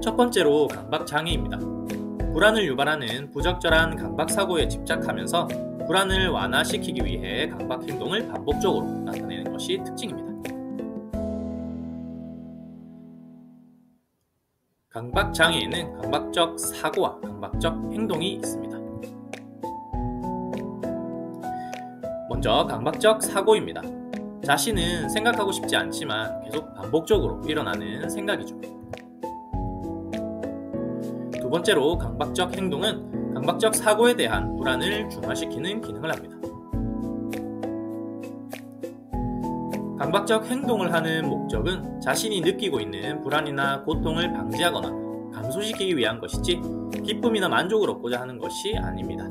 첫 번째로 강박 장애입니다. 불안을 유발하는 부적절한 강박 사고에 집착하면서 불안을 완화시키기 위해 강박 행동을 반복적으로 나타내는 것이 특징입니다. 강박 장애에는 강박적 사고와 강박적 행동이 있습니다. 먼저 강박적 사고입니다. 자신은 생각하고 싶지 않지만 계속 반복적으로 일어나는 생각이죠. 두 번째로 강박적 행동은 강박적 사고에 대한 불안을 중화시키는 기능을 합니다. 강박적 행동을 하는 목적은 자신이 느끼고 있는 불안이나 고통을 방지하거나 감소시키기 위한 것이지 기쁨이나 만족을 얻고자 하는 것이 아닙니다.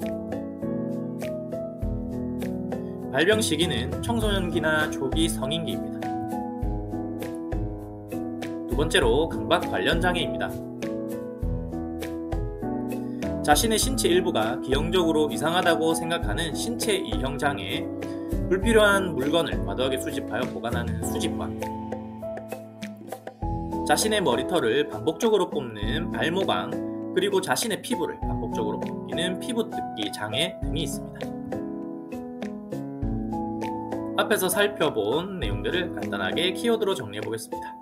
발병 시기는 청소년기나 초기 성인기입니다. 두 번째로 강박 관련 장애입니다. 자신의 신체 일부가 기형적으로 이상하다고 생각하는 신체 이형 장애, 불필요한 물건을 과도하게 수집하여 보관하는 수집관, 자신의 머리털을 반복적으로 뽑는 발모강, 그리고 자신의 피부를 반복적으로 벗기는 피부뜯기 장애 등이 있습니다. 앞에서 살펴본 내용들을 간단하게 키워드로 정리해 보겠습니다.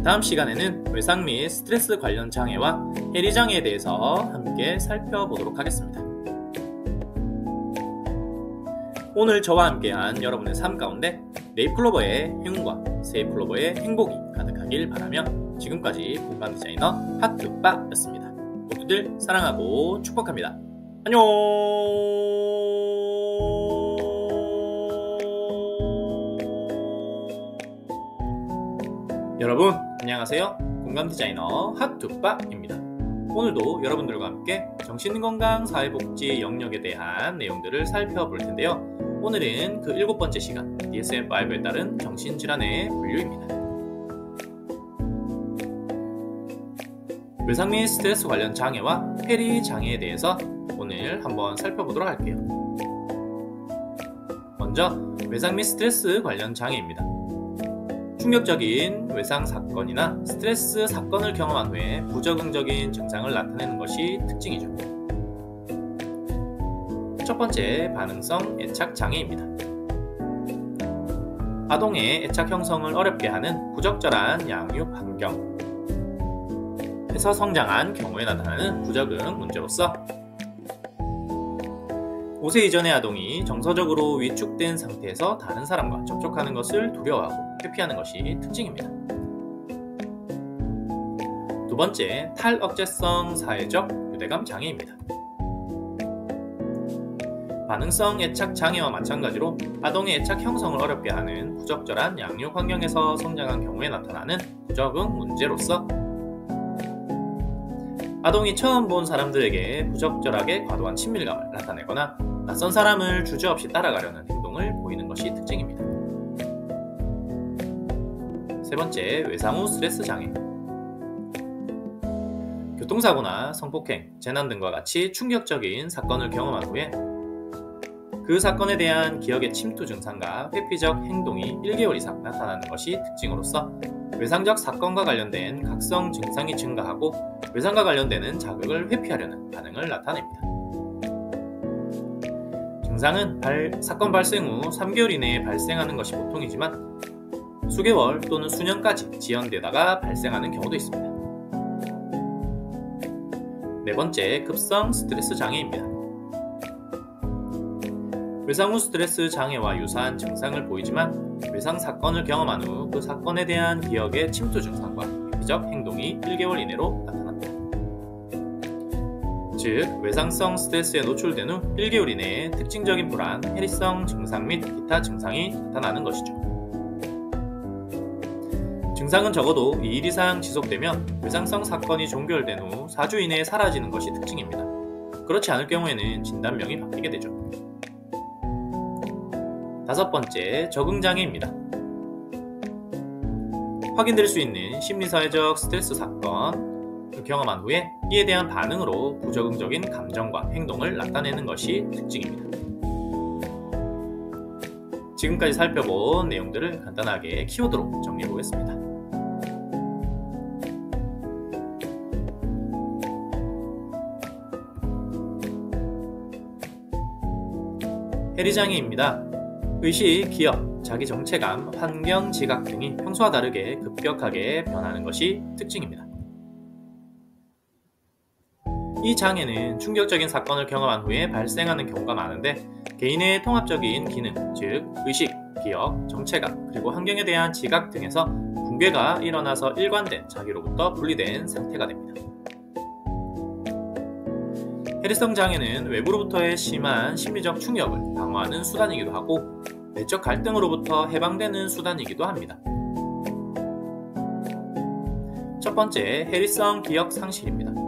다음 시간에는 외상 및 스트레스 관련 장애와 해리 장애에 대해서 함께 살펴보도록 하겠습니다. 오늘 저와 함께한 여러분의 삶 가운데 네잎클로버의 행운과 세잎클로버의 행복이 가득하길 바라며 지금까지 공간 디자이너 하트빠였습니다. 모두들 사랑하고 축복합니다. 안녕. 여러분 안녕하세요. 공감디자이너 핫투빠입니다. 오늘도 여러분들과 함께 정신건강 사회복지 영역에 대한 내용들을 살펴볼 텐데요. 오늘은 그 7번째 시간 DSM-5에 따른 정신질환의 분류입니다. 외상 및 스트레스 관련 장애와 해리 장애에 대해서 오늘 한번 살펴보도록 할게요. 먼저 외상 및 스트레스 관련 장애입니다. 충격적인 외상 사건이나 스트레스 사건을 경험한 후에 부적응적인 증상을 나타내는 것이 특징이죠. 첫 번째, 반응성 애착 장애입니다. 아동의 애착 형성을 어렵게 하는 부적절한 양육 환경에서 성장한 경우에 나타나는 부적응 문제로서 5세 이전의 아동이 정서적으로 위축된 상태에서 다른 사람과 접촉하는 것을 두려워하고 회피하는 것이 특징입니다. 두 번째, 탈억제성 사회적 유대감 장애입니다. 반응성 애착 장애와 마찬가지로 아동의 애착 형성을 어렵게 하는 부적절한 양육 환경에서 성장한 경우에 나타나는 부적응 문제로서 아동이 처음 본 사람들에게 부적절하게 과도한 친밀감을 나타내거나 낯선 사람을 주저없이 따라가려는 행동을 보이는 것이 특징입니다. 세 번째, 외상 후 스트레스 장애. 교통사고나 성폭행, 재난 등과 같이 충격적인 사건을 경험한 후에 그 사건에 대한 기억의 침투 증상과 회피적 행동이 1개월 이상 나타나는 것이 특징으로서 외상적 사건과 관련된 각성 증상이 증가하고 외상과 관련되는 자극을 회피하려는 반응을 나타냅니다. 증상은 사건 발생 후 3개월 이내에 발생하는 것이 보통이지만 수개월 또는 수년까지 지연되다가 발생하는 경우도 있습니다. 네 번째, 급성 스트레스 장애입니다. 외상 후 스트레스 장애와 유사한 증상을 보이지만 외상 사건을 경험한 후 그 사건에 대한 기억의 침투 증상과 회피적 행동이 1개월 이내로 나타납니다. 즉, 외상성 스트레스에 노출된 후 1개월 이내에 특징적인 불안, 해리성 증상 및 기타 증상이 나타나는 것이죠. 증상은 적어도 2일 이상 지속되면 외상성 사건이 종결된 후 4주 이내에 사라지는 것이 특징입니다. 그렇지 않을 경우에는 진단명이 바뀌게 되죠. 다섯 번째, 적응장애입니다. 확인될 수 있는 심리사회적 스트레스 사건을 경험한 후에 이에 대한 반응으로 부적응적인 감정과 행동을 나타내는 것이 특징입니다. 지금까지 살펴본 내용들을 간단하게 키워드로 정리해 보겠습니다. 해리장애입니다. 의식, 기억, 자기 정체감, 환경, 지각 등이 평소와 다르게 급격하게 변하는 것이 특징입니다. 이 장애는 충격적인 사건을 경험한 후에 발생하는 경우가 많은데 개인의 통합적인 기능, 즉 의식, 기억, 정체감, 그리고 환경에 대한 지각 등에서 붕괴가 일어나서 일관된 자기로부터 분리된 상태가 됩니다. 해리성 장애는 외부로부터의 심한 심리적 충격을 방어하는 수단이기도 하고 내적 갈등으로부터 해방되는 수단이기도 합니다. 첫 번째, 해리성 기억 상실입니다.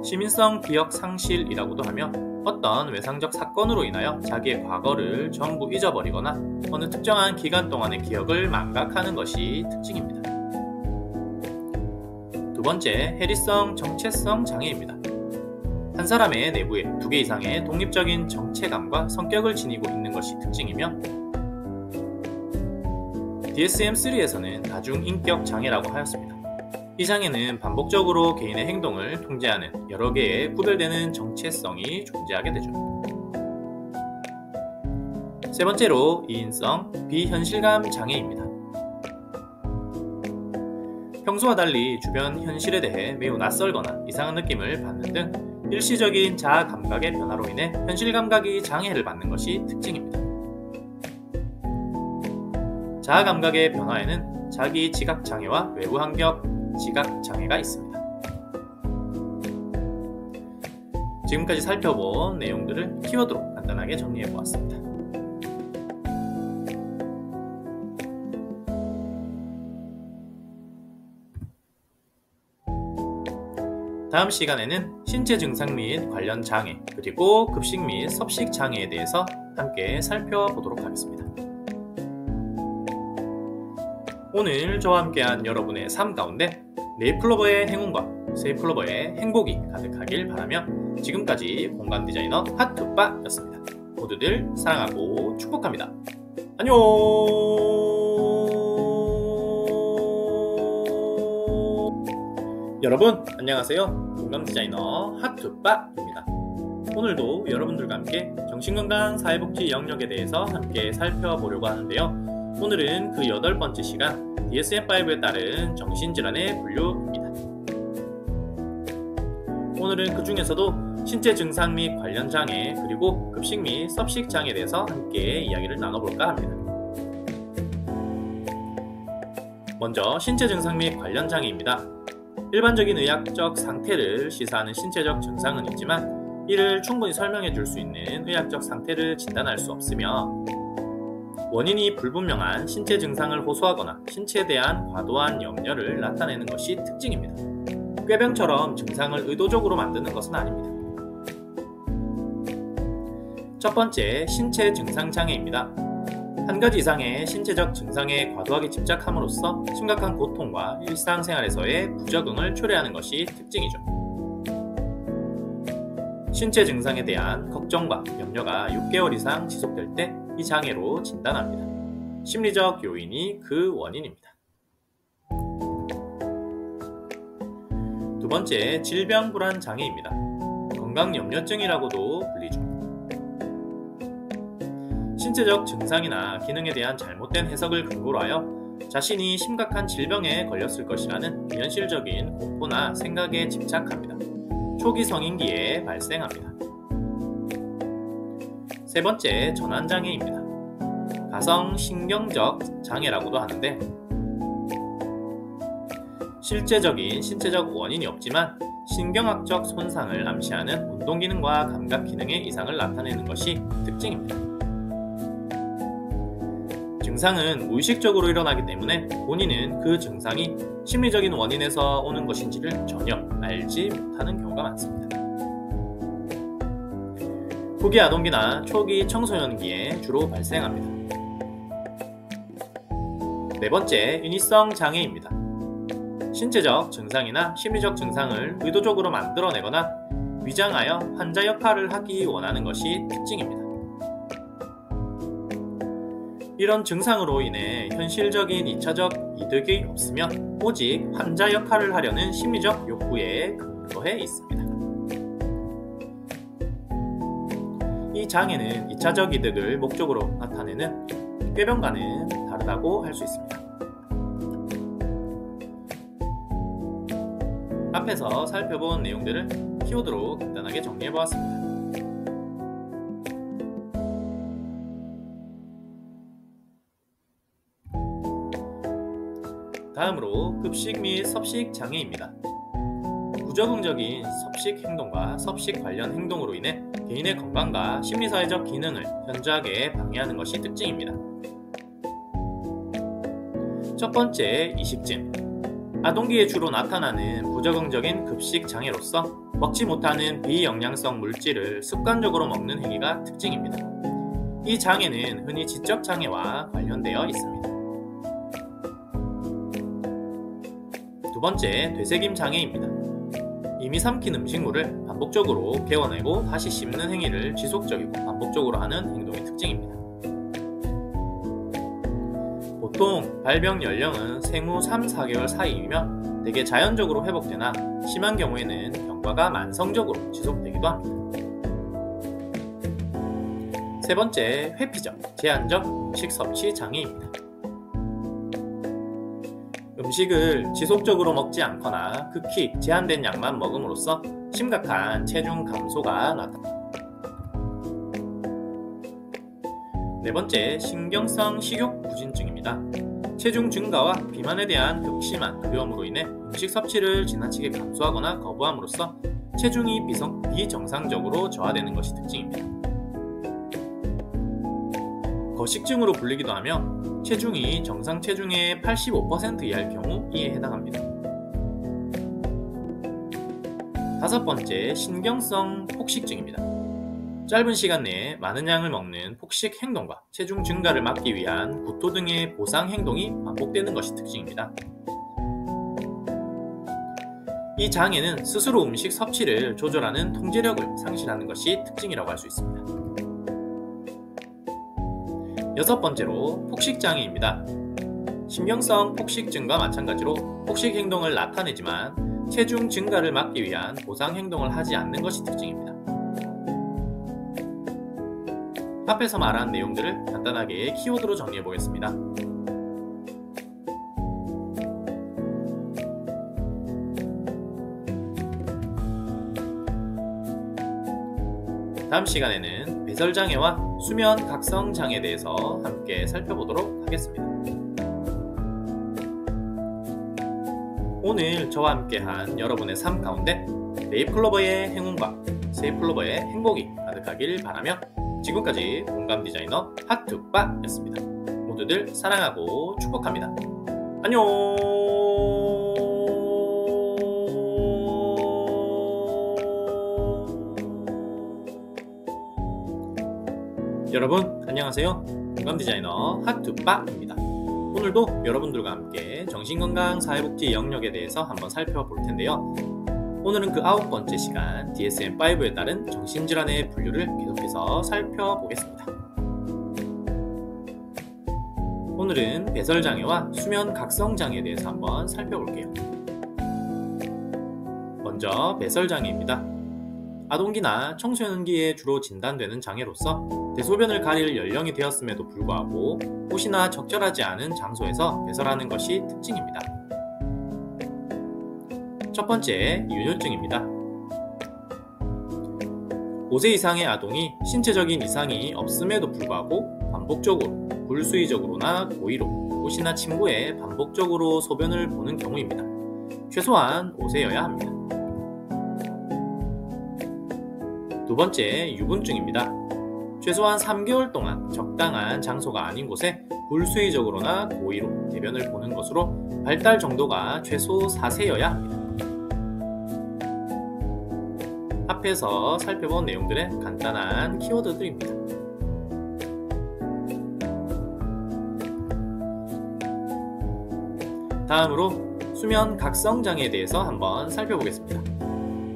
시민성 기억 상실이라고도 하며 어떤 외상적 사건으로 인하여 자기의 과거를 전부 잊어버리거나 어느 특정한 기간 동안의 기억을 망각하는 것이 특징입니다. 두 번째, 해리성 정체성 장애입니다. 한 사람의 내부에 2개 이상의 독립적인 정체감과 성격을 지니고 있는 것이 특징이며 DSM-3에서는 다중인격 장애라고 하였습니다. 이 장애는 반복적으로 개인의 행동을 통제하는 여러 개의 구별되는 정체성이 존재하게 되죠. 세 번째로, 이인성 비현실감 장애입니다. 평소와 달리 주변 현실에 대해 매우 낯설거나 이상한 느낌을 받는 등 일시적인 자아 감각의 변화로 인해 현실 감각이 장애를 받는 것이 특징입니다. 자아 감각의 변화에는 자기 지각 장애와 외부 환경 지각 장애가 있습니다. 지금까지 살펴본 내용들을 키워드로 간단하게 정리해 보았습니다. 다음 시간에는 신체 증상 및 관련 장애, 그리고 급식 및 섭식 장애에 대해서 함께 살펴보도록 하겠습니다. 오늘 저와 함께한 여러분의 삶 가운데 네잎클로버의 행운과 새잎클로버의 행복이 가득하길 바라며 지금까지 공간 디자이너 하투빠였습니다. 모두들 사랑하고 축복합니다. 안녕! 여러분 안녕하세요. 공감 디자이너 하투빠입니다. 오늘도 여러분들과 함께 정신건강 사회복지 영역에 대해서 함께 살펴보려고 하는데요. 오늘은 그 8번째 시간 DSM-5에 따른 정신질환의 분류입니다. 오늘은 그 중에서도 신체 증상 및 관련 장애, 그리고 급식 및 섭식 장애에 대해서 함께 이야기를 나눠볼까 합니다. 먼저 신체 증상 및 관련 장애입니다. 일반적인 의학적 상태를 시사하는 신체적 증상은 있지만 이를 충분히 설명해 줄 수 있는 의학적 상태를 진단할 수 없으며 원인이 불분명한 신체 증상을 호소하거나 신체에 대한 과도한 염려를 나타내는 것이 특징입니다. 꾀병처럼 증상을 의도적으로 만드는 것은 아닙니다. 첫 번째, 신체 증상 장애입니다. 한 가지 이상의 신체적 증상에 과도하게 집착함으로써 심각한 고통과 일상생활에서의 부적응을 초래하는 것이 특징이죠. 신체 증상에 대한 걱정과 염려가 6개월 이상 지속될 때 이 장애로 진단합니다. 심리적 요인이 그 원인입니다. 두 번째, 질병불안 장애입니다. 건강염려증이라고도 불리죠. 신체적 증상이나 기능에 대한 잘못된 해석을 근거로 하여 자신이 심각한 질병에 걸렸을 것이라는 비현실적인 공포나 생각에 집착합니다. 초기 성인기에 발생합니다. 세 번째, 전환장애입니다. 가성신경적 장애라고도 하는데 실제적인 신체적 원인이 없지만 신경학적 손상을 암시하는 운동기능과 감각기능의 이상을 나타내는 것이 특징입니다. 증상은 무의식적으로 일어나기 때문에 본인은 그 증상이 심리적인 원인에서 오는 것인지를 전혀 알지 못하는 경우가 많습니다. 후기 아동기나 초기 청소년기에 주로 발생합니다. 네 번째, 인위성 장애입니다. 신체적 증상이나 심리적 증상을 의도적으로 만들어내거나 위장하여 환자 역할을 하기 원하는 것이 특징입니다. 이런 증상으로 인해 현실적인 2차적 이득이 없으며 오직 환자 역할을 하려는 심리적 욕구에 근거해 있습니다. 이 장애는 2차적 이득을 목적으로 나타내는 꾀병과는 다르다고 할 수 있습니다. 앞에서 살펴본 내용들을 키워드로 간단하게 정리해보았습니다. 다음으로 급식 및 섭식 장애입니다. 부적응적인 섭식 행동과 섭식 관련 행동으로 인해 개인의 건강과 심리사회적 기능을 현저하게 방해하는 것이 특징입니다. 첫 번째, 이식증. 아동기에 주로 나타나는 부적응적인 급식 장애로서 먹지 못하는 비영양성 물질을 습관적으로 먹는 행위가 특징입니다. 이 장애는 흔히 지적 장애와 관련되어 있습니다. 두 번째, 되새김 장애입니다. 이미 삼킨 음식물을 반복적으로 개어내고 다시 씹는 행위를 지속적이고 반복적으로 하는 행동의 특징입니다. 보통 발병 연령은 생후 3-4개월 사이이며 대개 자연적으로 회복되나 심한 경우에는 경과가 만성적으로 지속되기도 합니다. 세 번째, 회피적, 제한적 음식 섭취 장애입니다. 음식을 지속적으로 먹지 않거나 극히 제한된 양만 먹음으로써 심각한 체중 감소가 나타납니다. 네 번째, 신경성 식욕 부진증입니다. 체중 증가와 비만에 대한 극심한 두려움으로 인해 음식 섭취를 지나치게 감소하거나 거부함으로써 체중이 비정상적으로 저하되는 것이 특징입니다. 거식증으로 불리기도 하며 체중이 정상 체중의 85% 이하일 경우 이에 해당합니다. 다섯 번째, 신경성 폭식증입니다. 짧은 시간 내에 많은 양을 먹는 폭식 행동과 체중 증가를 막기 위한 구토 등의 보상 행동이 반복되는 것이 특징입니다. 이 장애는 스스로 음식 섭취를 조절하는 통제력을 상실하는 것이 특징이라고 할 수 있습니다. 여섯 번째로, 폭식장애입니다. 신경성 폭식증과 마찬가지로 폭식 행동을 나타내지만 체중 증가를 막기 위한 보상 행동을 하지 않는 것이 특징입니다. 앞에서 말한 내용들을 간단하게 키워드로 정리해 보겠습니다. 다음 시간에는 배설장애와 수면각성장애에 대해서 함께 살펴보도록 하겠습니다. 오늘 저와 함께한 여러분의 삶 가운데 네잎클로버의 행운과 세잎클로버의 행복이 가득하길 바라며 지금까지 공감디자이너 핫투빠였습니다. 모두들 사랑하고 축복합니다. 안녕. 여러분 안녕하세요. 공감디자이너 핫투빠입니다. 오늘도 여러분들과 함께 정신건강 사회복지 영역에 대해서 한번 살펴볼 텐데요. 오늘은 그 9번째 시간 DSM-5에 따른 정신질환의 분류를 계속해서 살펴보겠습니다. 오늘은 배설장애와 수면각성장애에 대해서 한번 살펴볼게요. 먼저 배설장애입니다. 아동기나 청소년기에 주로 진단되는 장애로서 대소변을 가릴 연령이 되었음에도 불구하고 옷이나 적절하지 않은 장소에서 배설하는 것이 특징입니다. 첫 번째, 유뇨증입니다. 5세 이상의 아동이 신체적인 이상이 없음에도 불구하고 반복적으로 불수의적으로나 고의로 옷이나 침구에 반복적으로 소변을 보는 경우입니다. 최소한 5세여야 합니다. 두 번째, 유분증입니다. 최소한 3개월 동안 적당한 장소가 아닌 곳에 불수의적으로나 고의로 대변을 보는 것으로 발달 정도가 최소 4세여야 합니다. 앞에서 살펴본 내용들의 간단한 키워드들입니다. 다음으로 수면 각성 장애에 대해서 한번 살펴보겠습니다.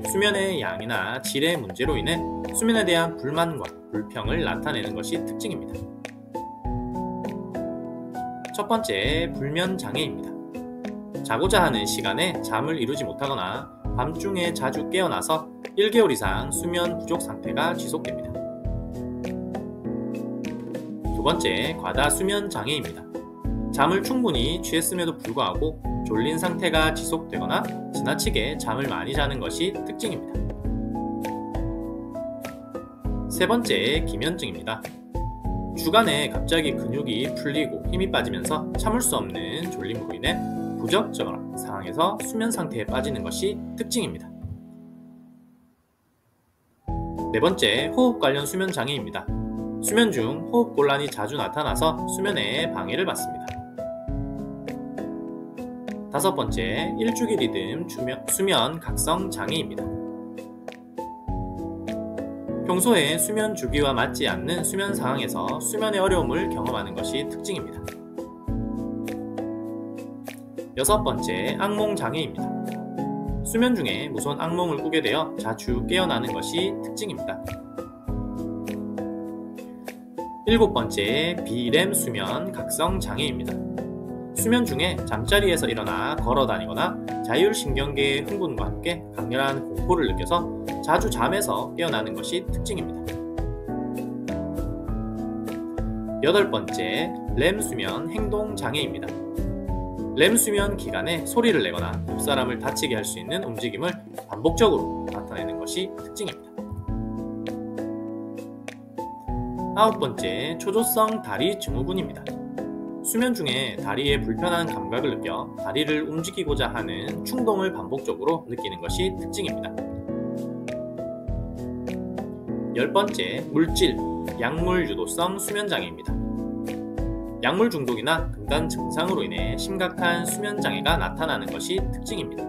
수면의 양이나 질의 문제로 인해 수면에 대한 불만과 불평을 나타내는 것이 특징입니다. 첫 번째, 불면 장애입니다. 자고자 하는 시간에 잠을 이루지 못하거나 밤중에 자주 깨어나서 1개월 이상 수면 부족 상태가 지속됩니다. 두 번째, 과다 수면 장애입니다. 잠을 충분히 취했음에도 불구하고 졸린 상태가 지속되거나 지나치게 잠을 많이 자는 것이 특징입니다. 세 번째, 기면증입니다. 주간에 갑자기 근육이 풀리고 힘이 빠지면서 참을 수 없는 졸림으로 인해 부적절한 상황에서 수면 상태에 빠지는 것이 특징입니다. 네 번째, 호흡 관련 수면 장애입니다. 수면 중 호흡 곤란이 자주 나타나서 수면에 방해를 받습니다. 다섯 번째, 일주기 리듬 수면 각성 장애입니다. 평소에 수면 주기와 맞지 않는 수면 상황에서 수면의 어려움을 경험하는 것이 특징입니다. 여섯 번째, 악몽 장애입니다. 수면 중에 무서운 악몽을 꾸게 되어 자주 깨어나는 것이 특징입니다. 일곱 번째, 비렘 수면 각성 장애입니다. 수면 중에 잠자리에서 일어나 걸어다니거나 자율신경계의 흥분과 함께 강렬한 공포를 느껴서 자주 잠에서 깨어나는 것이 특징입니다. 여덟 번째, 렘 수면 행동 장애입니다. 렘 수면 기간에 소리를 내거나 옆사람을 다치게 할 수 있는 움직임을 반복적으로 나타내는 것이 특징입니다. 아홉 번째, 초조성 다리 증후군입니다. 수면 중에 다리에 불편한 감각을 느껴 다리를 움직이고자 하는 충동을 반복적으로 느끼는 것이 특징입니다. 열 번째, 물질, 약물 유도성 수면 장애입니다. 약물 중독이나 금단 증상으로 인해 심각한 수면 장애가 나타나는 것이 특징입니다.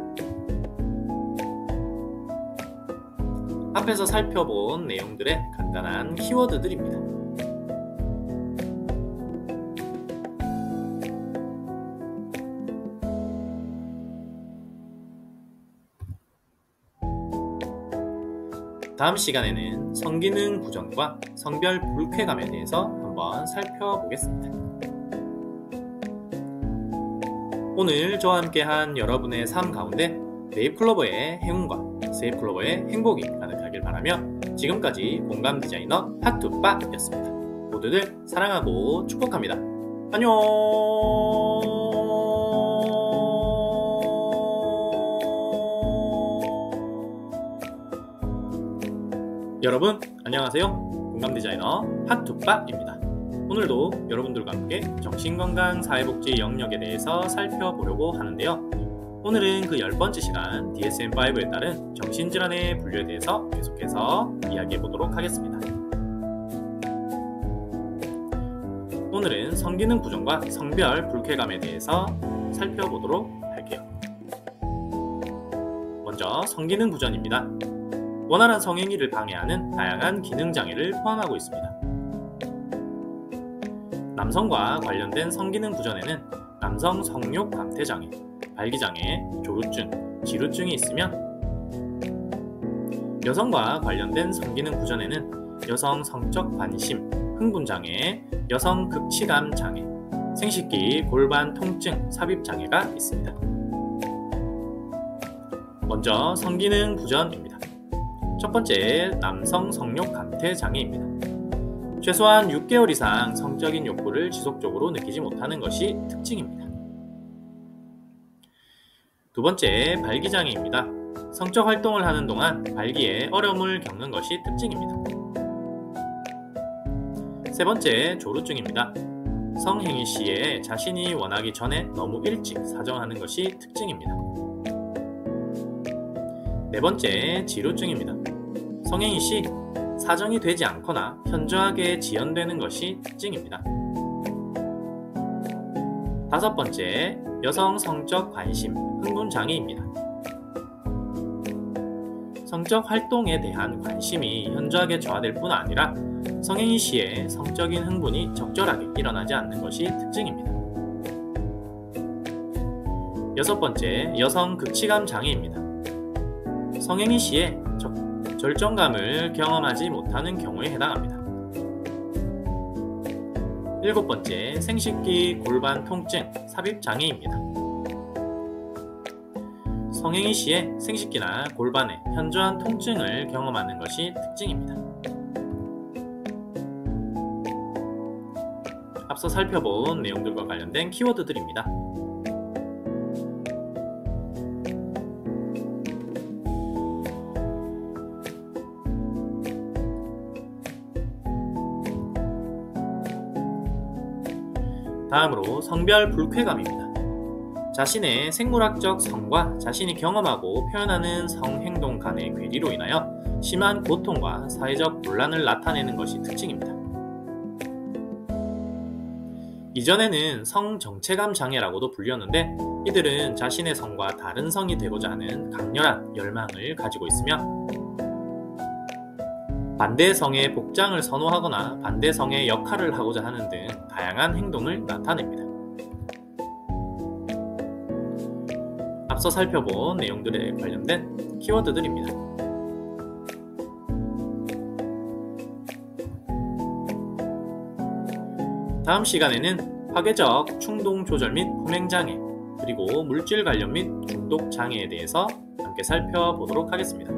앞에서 살펴본 내용들의 간단한 키워드들입니다. 다음 시간에는 성기능 부전과 성별 불쾌감에 대해서 한번 살펴보겠습니다. 오늘 저와 함께한 여러분의 삶 가운데 네잎클로버의 행운과 세잎클로버의 행복이 가득하길 바라며 지금까지 공감 디자이너 하투빠였습니다. 모두들 사랑하고 축복합니다. 안녕. 여러분 안녕하세요. 공감디자이너 하투빠입니다. 오늘도 여러분들과 함께 정신건강 사회복지 영역에 대해서 살펴보려고 하는데요. 오늘은 그 10번째 시간 DSM-5에 따른 정신질환의 분류에 대해서 계속해서 이야기해보도록 하겠습니다. 오늘은 성기능 부전과 성별 불쾌감에 대해서 살펴보도록 할게요. 먼저 성기능 부전입니다. 원활한 성행위를 방해하는 다양한 기능장애를 포함하고 있습니다. 남성과 관련된 성기능 부전에는 남성 성욕 감퇴장애, 발기장애, 조루증, 지루증이 있으며 여성과 관련된 성기능 부전에는 여성 성적 관심, 흥분장애, 여성 극치감 장애, 생식기 골반 통증, 삽입장애가 있습니다. 먼저 성기능 부전입니다. 첫 번째, 남성 성욕 감퇴 장애입니다. 최소한 6개월 이상 성적인 욕구를 지속적으로 느끼지 못하는 것이 특징입니다. 두 번째, 발기장애입니다. 성적 활동을 하는 동안 발기에 어려움을 겪는 것이 특징입니다. 세 번째, 조루증입니다. 성행위 시에 자신이 원하기 전에 너무 일찍 사정하는 것이 특징입니다. 네 번째, 지루증입니다. 성행위 시 사정이 되지 않거나 현저하게 지연되는 것이 특징입니다. 다섯 번째, 여성 성적 관심, 흥분 장애입니다. 성적 활동에 대한 관심이 현저하게 저하될 뿐 아니라 성행위 시에 성적인 흥분이 적절하게 일어나지 않는 것이 특징입니다. 여섯 번째, 여성 극치감 장애입니다. 성행위 시에 절정감을 경험하지 못하는 경우에 해당합니다. 일곱 번째, 생식기 골반 통증, 삽입 장애입니다. 성행위 시에 생식기나 골반에 현저한 통증을 경험하는 것이 특징입니다. 앞서 살펴본 내용들과 관련된 키워드들입니다. 다음으로 성별 불쾌감입니다. 자신의 생물학적 성과 자신이 경험하고 표현하는 성행동 간의 괴리로 인하여 심한 고통과 사회적 곤란을 나타내는 것이 특징입니다. 이전에는 성정체감 장애라고도 불렸는데 이들은 자신의 성과 다른 성이 되고자 하는 강렬한 열망을 가지고 있으며 반대성의 복장을 선호하거나 반대성의 역할을 하고자 하는 등 다양한 행동을 나타냅니다. 앞서 살펴본 내용들에 관련된 키워드들입니다. 다음 시간에는 파괴적 충동 조절 및 품행장애, 그리고 물질 관련 및 중독 장애에 대해서 함께 살펴보도록 하겠습니다.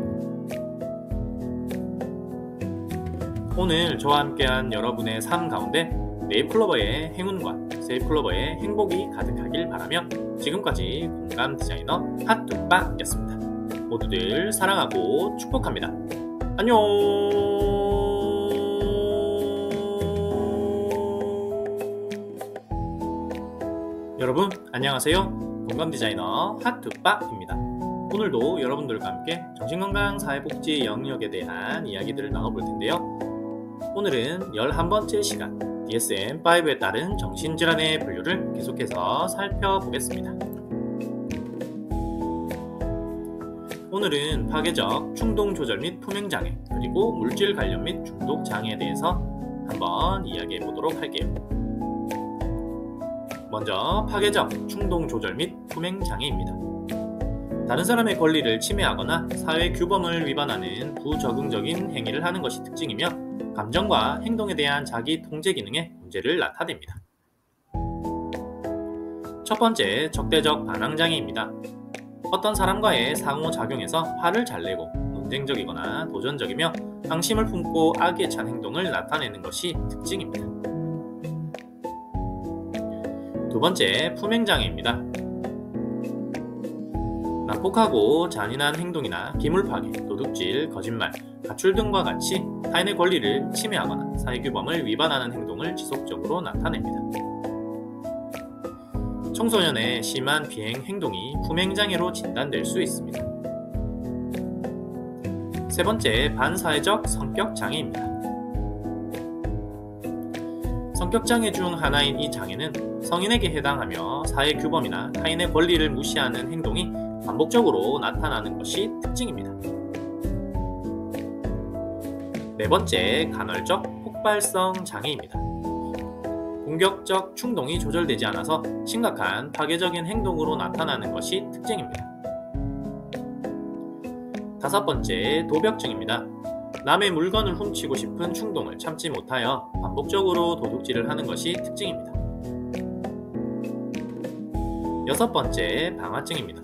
오늘 저와 함께한 여러분의 삶 가운데 네잎클로버의 행운과 세잎클로버의 행복이 가득하길 바라며 지금까지 공감 디자이너 핫뚜빠였습니다. 모두들 사랑하고 축복합니다. 안녕. 여러분 안녕하세요. 공감디자이너 핫뚜빠입니다. 오늘도 여러분들과 함께 정신건강 사회복지 영역에 대한 이야기들을 나눠볼 텐데요. 오늘은 11번째 시간 DSM-5에 따른 정신질환의 분류를 계속해서 살펴보겠습니다. 오늘은 파괴적 충동조절 및 품행장애, 그리고 물질 관련 및 중독장애에 대해서 한번 이야기해 보도록 할게요. 먼저 파괴적 충동조절 및 품행장애입니다. 다른 사람의 권리를 침해하거나 사회 규범을 위반하는 부적응적인 행위를 하는 것이 특징이며 감정과 행동에 대한 자기 통제 기능에 문제를 나타냅니다. 첫 번째, 적대적 반항장애입니다. 어떤 사람과의 상호작용에서 화를 잘 내고 논쟁적이거나 도전적이며 앙심을 품고 악에 찬 행동을 나타내는 것이 특징입니다. 두 번째, 품행장애입니다. 난폭하고 잔인한 행동이나 기물파괴, 도둑질, 거짓말, 가출 등과 같이 타인의 권리를 침해하거나 사회규범을 위반하는 행동을 지속적으로 나타냅니다. 청소년의 심한 비행 행동이 품행장애로 진단될 수 있습니다. 세 번째, 반사회적 성격장애입니다. 성격장애 중 하나인 이 장애는 성인에게 해당하며 사회규범이나 타인의 권리를 무시하는 행동이 반복적으로 나타나는 것이 특징입니다. 네 번째, 간헐적 폭발성 장애입니다. 공격적 충동이 조절되지 않아서 심각한 파괴적인 행동으로 나타나는 것이 특징입니다. 다섯 번째, 도벽증입니다. 남의 물건을 훔치고 싶은 충동을 참지 못하여 반복적으로 도둑질을 하는 것이 특징입니다. 여섯 번째, 방화증입니다.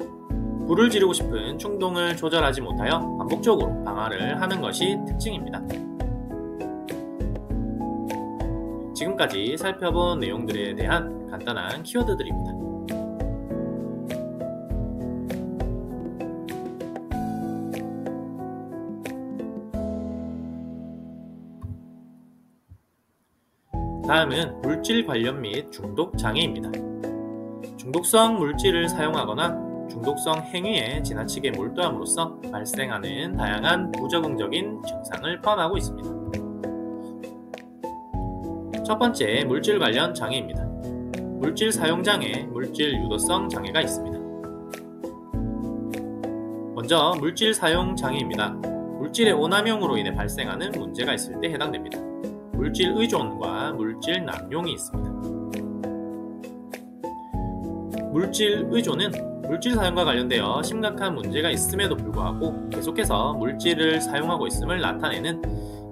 불을 지르고 싶은 충동을 조절하지 못하여 반복적으로 방화를 하는 것이 특징입니다. 지금까지 살펴본 내용들에 대한 간단한 키워드들입니다. 다음은 물질 관련 및 중독 장애입니다. 중독성 물질을 사용하거나 중독성 행위에 지나치게 몰두함으로써 발생하는 다양한 부적응적인 증상을 포함하고 있습니다. 첫 번째, 물질 관련 장애입니다. 물질 사용 장애, 물질 유도성 장애가 있습니다. 먼저 물질 사용 장애입니다. 물질의 오남용으로 인해 발생하는 문제가 있을 때 해당됩니다. 물질 의존과 물질 남용이 있습니다. 물질 의존은 물질 사용과 관련되어 심각한 문제가 있음에도 불구하고 계속해서 물질을 사용하고 있음을 나타내는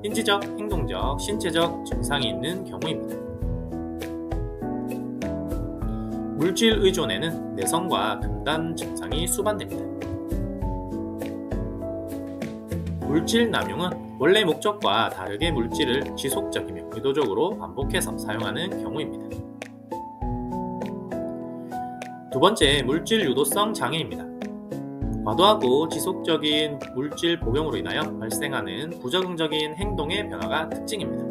인지적, 행동적, 신체적 증상이 있는 경우입니다. 물질 의존에는 내성과 금단 증상이 수반됩니다. 물질 남용은 원래 목적과 다르게 물질을 지속적이며 의도적으로 반복해서 사용하는 경우입니다. 두 번째, 물질 유도성 장애입니다. 과도하고 지속적인 물질 복용으로 인하여 발생하는 부적응적인 행동의 변화가 특징입니다.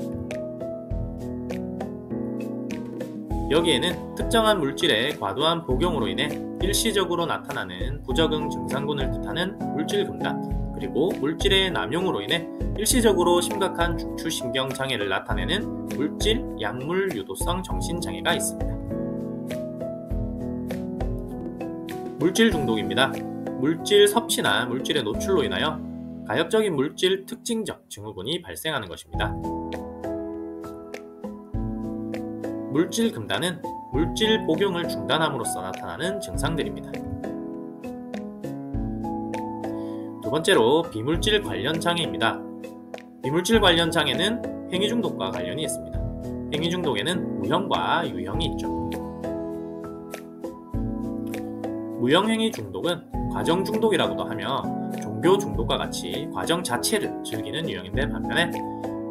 여기에는 특정한 물질의 과도한 복용으로 인해 일시적으로 나타나는 부적응 증상군을 뜻하는 물질 금단, 그리고 물질의 남용으로 인해 일시적으로 심각한 중추신경 장애를 나타내는 물질 약물 유도성 정신장애가 있습니다. 물질 중독입니다. 물질 섭취나 물질의 노출로 인하여 가역적인 물질 특징적 증후군이 발생하는 것입니다. 물질 금단은 물질 복용을 중단함으로써 나타나는 증상들입니다. 두 번째로 비물질 관련 장애입니다. 비물질 관련 장애는 행위 중독과 관련이 있습니다. 행위 중독에는 무형과 유형이 있죠. 무형행위 중독은 과정 중독이라고도 하며 종교 중독과 같이 과정 자체를 즐기는 유형인데, 반면에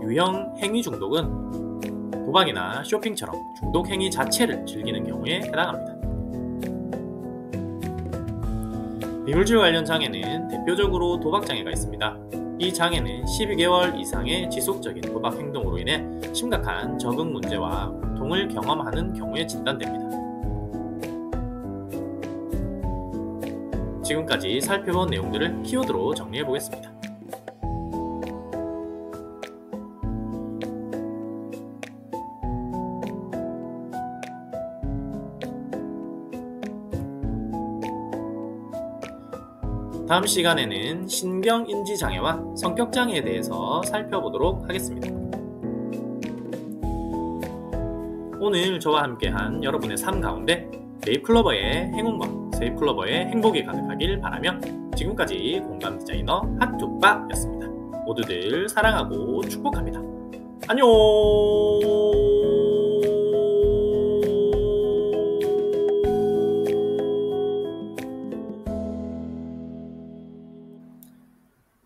유형 행위 중독은 도박이나 쇼핑처럼 중독 행위 자체를 즐기는 경우에 해당합니다. 비물질 관련 장애는 대표적으로 도박 장애가 있습니다. 이 장애는 12개월 이상의 지속적인 도박 행동으로 인해 심각한 적응 문제와 고통을 경험하는 경우에 진단됩니다. 지금까지 살펴본 내용들을 키워드로 정리해 보겠습니다. 다음 시간에는 신경인지장애와 성격장애에 대해서 살펴보도록 하겠습니다. 오늘 저와 함께한 여러분의 삶 가운데 세이프클로버의 행운과 세이프클로버의 행복이 가득하길 바라며, 지금까지 공감 디자이너 핫투빠였습니다. 모두들 사랑하고 축복합니다. 안녕!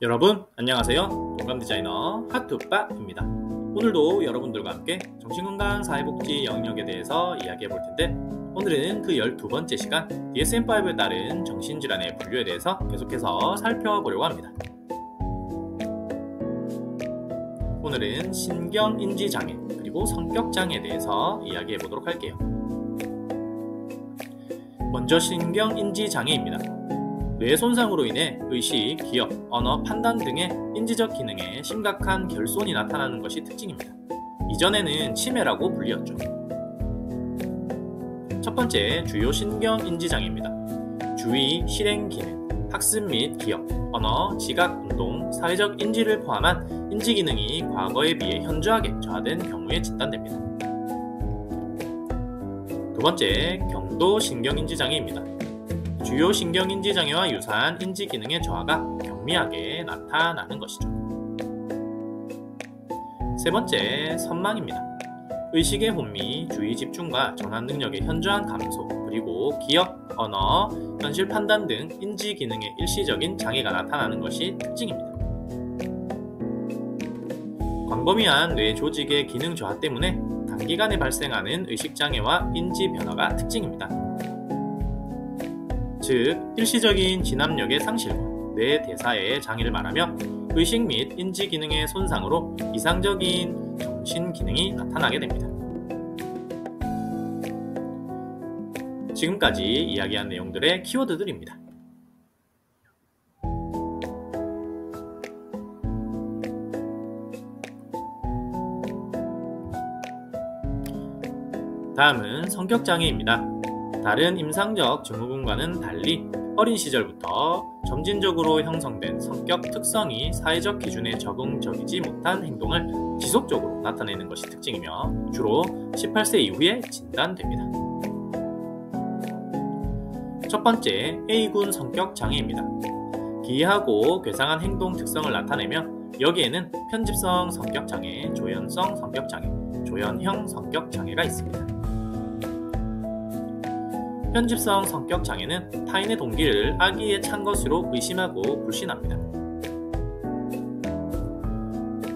여러분 안녕하세요. 공감 디자이너 핫투빠입니다. 오늘도 여러분들과 함께 정신건강 사회복지 영역에 대해서 이야기해 볼 텐데, 오늘은 그 12번째 시간 DSM-5에 따른 정신질환의 분류에 대해서 계속해서 살펴보려고 합니다. 오늘은 신경인지장애 그리고 성격장애에 대해서 이야기해 보도록 할게요. 먼저 신경인지장애입니다. 뇌 손상으로 인해 의식, 기억, 언어, 판단 등의 인지적 기능에 심각한 결손이 나타나는 것이 특징입니다. 이전에는 치매라고 불리었죠. 첫 번째, 주요 신경인지장애입니다. 주의, 실행 기능, 학습 및 기억, 언어, 지각, 운동, 사회적 인지를 포함한 인지 기능이 과거에 비해 현저하게 저하된 경우에 진단됩니다. 두 번째, 경도 신경인지장애입니다. 주요 신경인지장애와 유사한 인지 기능의 저하가 경미하게 나타나는 것이죠. 세 번째, 선망입니다. 의식의 혼미, 주의 집중과 전환 능력의 현저한 감소, 그리고 기억, 언어, 현실 판단 등 인지 기능의 일시적인 장애가 나타나는 것이 특징입니다. 광범위한 뇌 조직의 기능 저하 때문에 단기간에 발생하는 의식장애와 인지 변화가 특징입니다. 즉, 일시적인 진압력의 상실과 뇌 대사의 장애를 말하며 의식 및 인지 기능의 손상으로 이상적인 정신 기능이 나타나게 됩니다. 지금까지 이야기한 내용들의 키워드들입니다. 다음은 성격장애입니다. 다른 임상적 증후군과는 달리 어린 시절부터 점진적으로 형성된 성격 특성이 사회적 기준에 적응적이지 못한 행동을 지속적으로 나타내는 것이 특징이며 주로 18세 이후에 진단됩니다. 첫 번째, A군 성격장애입니다. 기이하고 괴상한 행동 특성을 나타내며 여기에는 편집성 성격장애, 조현성 성격장애, 조현형 성격장애가 있습니다. 편집성 성격장애는 타인의 동기를 악의에 찬 것으로 의심하고 불신합니다.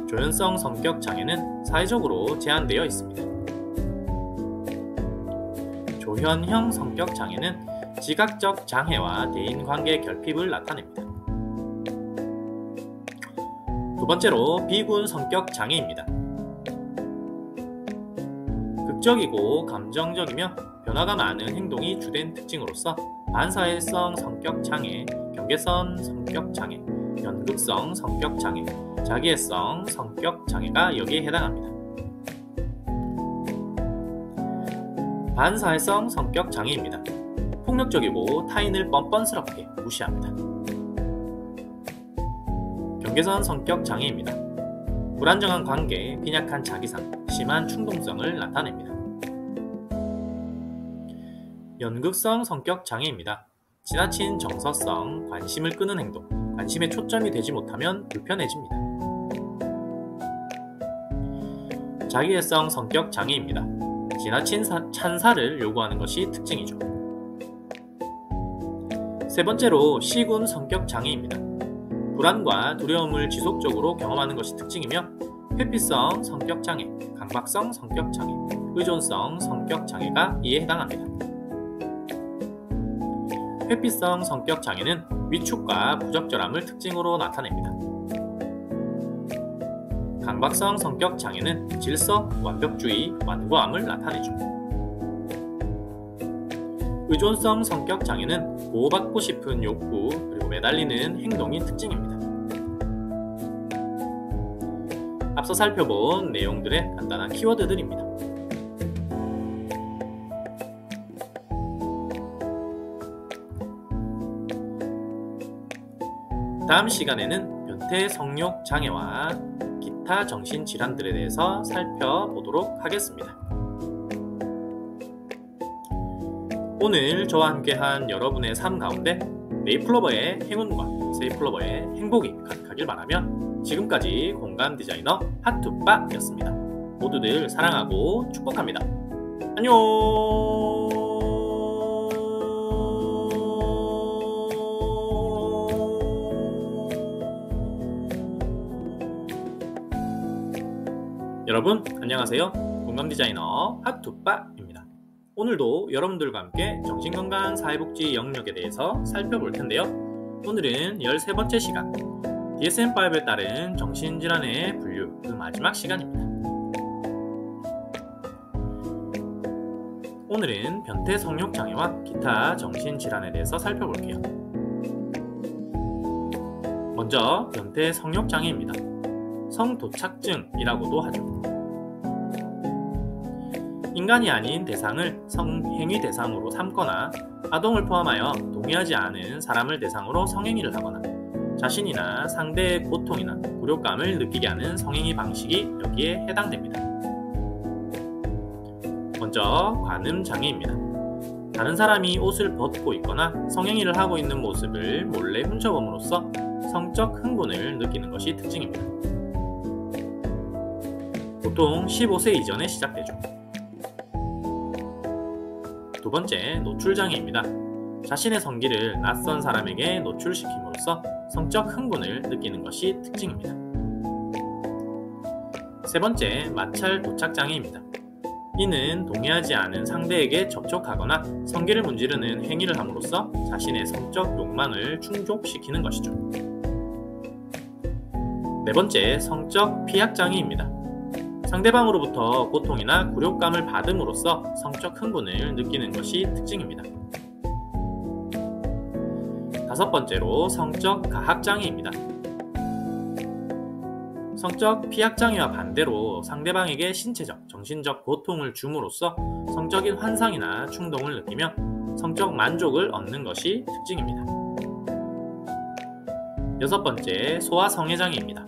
조현성 성격장애는 사회적으로 제한되어 있습니다. 조현형 성격장애는 지각적 장애와 대인관계 결핍을 나타냅니다. 두 번째로 B군 성격장애입니다. 극적이고 감정적이며 변화가 많은 행동이 주된 특징으로서 반사회성 성격장애, 경계선 성격장애, 연극성 성격장애, 자기애성 성격장애가 여기에 해당합니다. 반사회성 성격장애입니다. 폭력적이고 타인을 뻔뻔스럽게 무시합니다. 경계선 성격장애입니다. 불안정한 관계, 빈약한 자기상, 심한 충동성을 나타냅니다. 연극성 성격장애입니다. 지나친 정서성, 관심을 끄는 행동, 관심에 초점이 되지 못하면 불편해집니다. 자기애성 성격장애입니다. 지나친 찬사를 요구하는 것이 특징이죠. 세 번째로 C군 성격장애입니다. 불안과 두려움을 지속적으로 경험하는 것이 특징이며 회피성 성격장애, 강박성 성격장애, 의존성 성격장애가 이에 해당합니다. 회피성 성격장애는 위축과 부적절함을 특징으로 나타냅니다. 강박성 성격장애는 질서, 완벽주의, 완고함을 나타내죠. 의존성 성격장애는 보호받고 싶은 욕구 그리고 매달리는 행동이 특징입니다. 앞서 살펴본 내용들의 간단한 키워드들입니다. 다음 시간에는 변태 성욕 장애와 기타 정신질환들에 대해서 살펴보도록 하겠습니다. 오늘 저와 함께한 여러분의 삶 가운데 네잎클로버의 행운과 세이플로버의 행복이 가득하길 바라며 지금까지 공감 디자이너 핫투빠였습니다. 모두들 사랑하고 축복합니다. 안녕. 여러분 안녕하세요. 공감디자이너 핫투빠입니다. 오늘도 여러분들과 함께 정신건강 사회복지 영역에 대해서 살펴볼 텐데요. 오늘은 13번째 시간 DSM-5에 따른 정신질환의 분류 그 마지막 시간입니다. 오늘은 변태 성욕장애와 기타 정신질환에 대해서 살펴볼게요. 먼저 변태 성욕장애입니다. 성도착증이라고도 하죠. 인간이 아닌 대상을 성행위 대상으로 삼거나 아동을 포함하여 동의하지 않은 사람을 대상으로 성행위를 하거나 자신이나 상대의 고통이나 굴욕감을 느끼게 하는 성행위 방식이 여기에 해당됩니다. 먼저 관음장애입니다. 다른 사람이 옷을 벗고 있거나 성행위를 하고 있는 모습을 몰래 훔쳐봄으로써 성적 흥분을 느끼는 것이 특징입니다. 보통 15세 이전에 시작되죠. 두 번째, 노출장애입니다. 자신의 성기를 낯선 사람에게 노출시킴으로써 성적 흥분을 느끼는 것이 특징입니다. 세 번째, 마찰 도착장애입니다. 이는 동의하지 않은 상대에게 접촉하거나 성기를 문지르는 행위를 함으로써 자신의 성적 욕망을 충족시키는 것이죠. 네 번째, 성적 피약장애입니다. 상대방으로부터 고통이나 굴욕감을 받음으로써 성적 흥분을 느끼는 것이 특징입니다. 다섯 번째로 성적 가학장애입니다. 성적 피학장애와 반대로 상대방에게 신체적, 정신적 고통을 줌으로써 성적인 환상이나 충동을 느끼며 성적 만족을 얻는 것이 특징입니다. 여섯 번째, 소아성애장애입니다.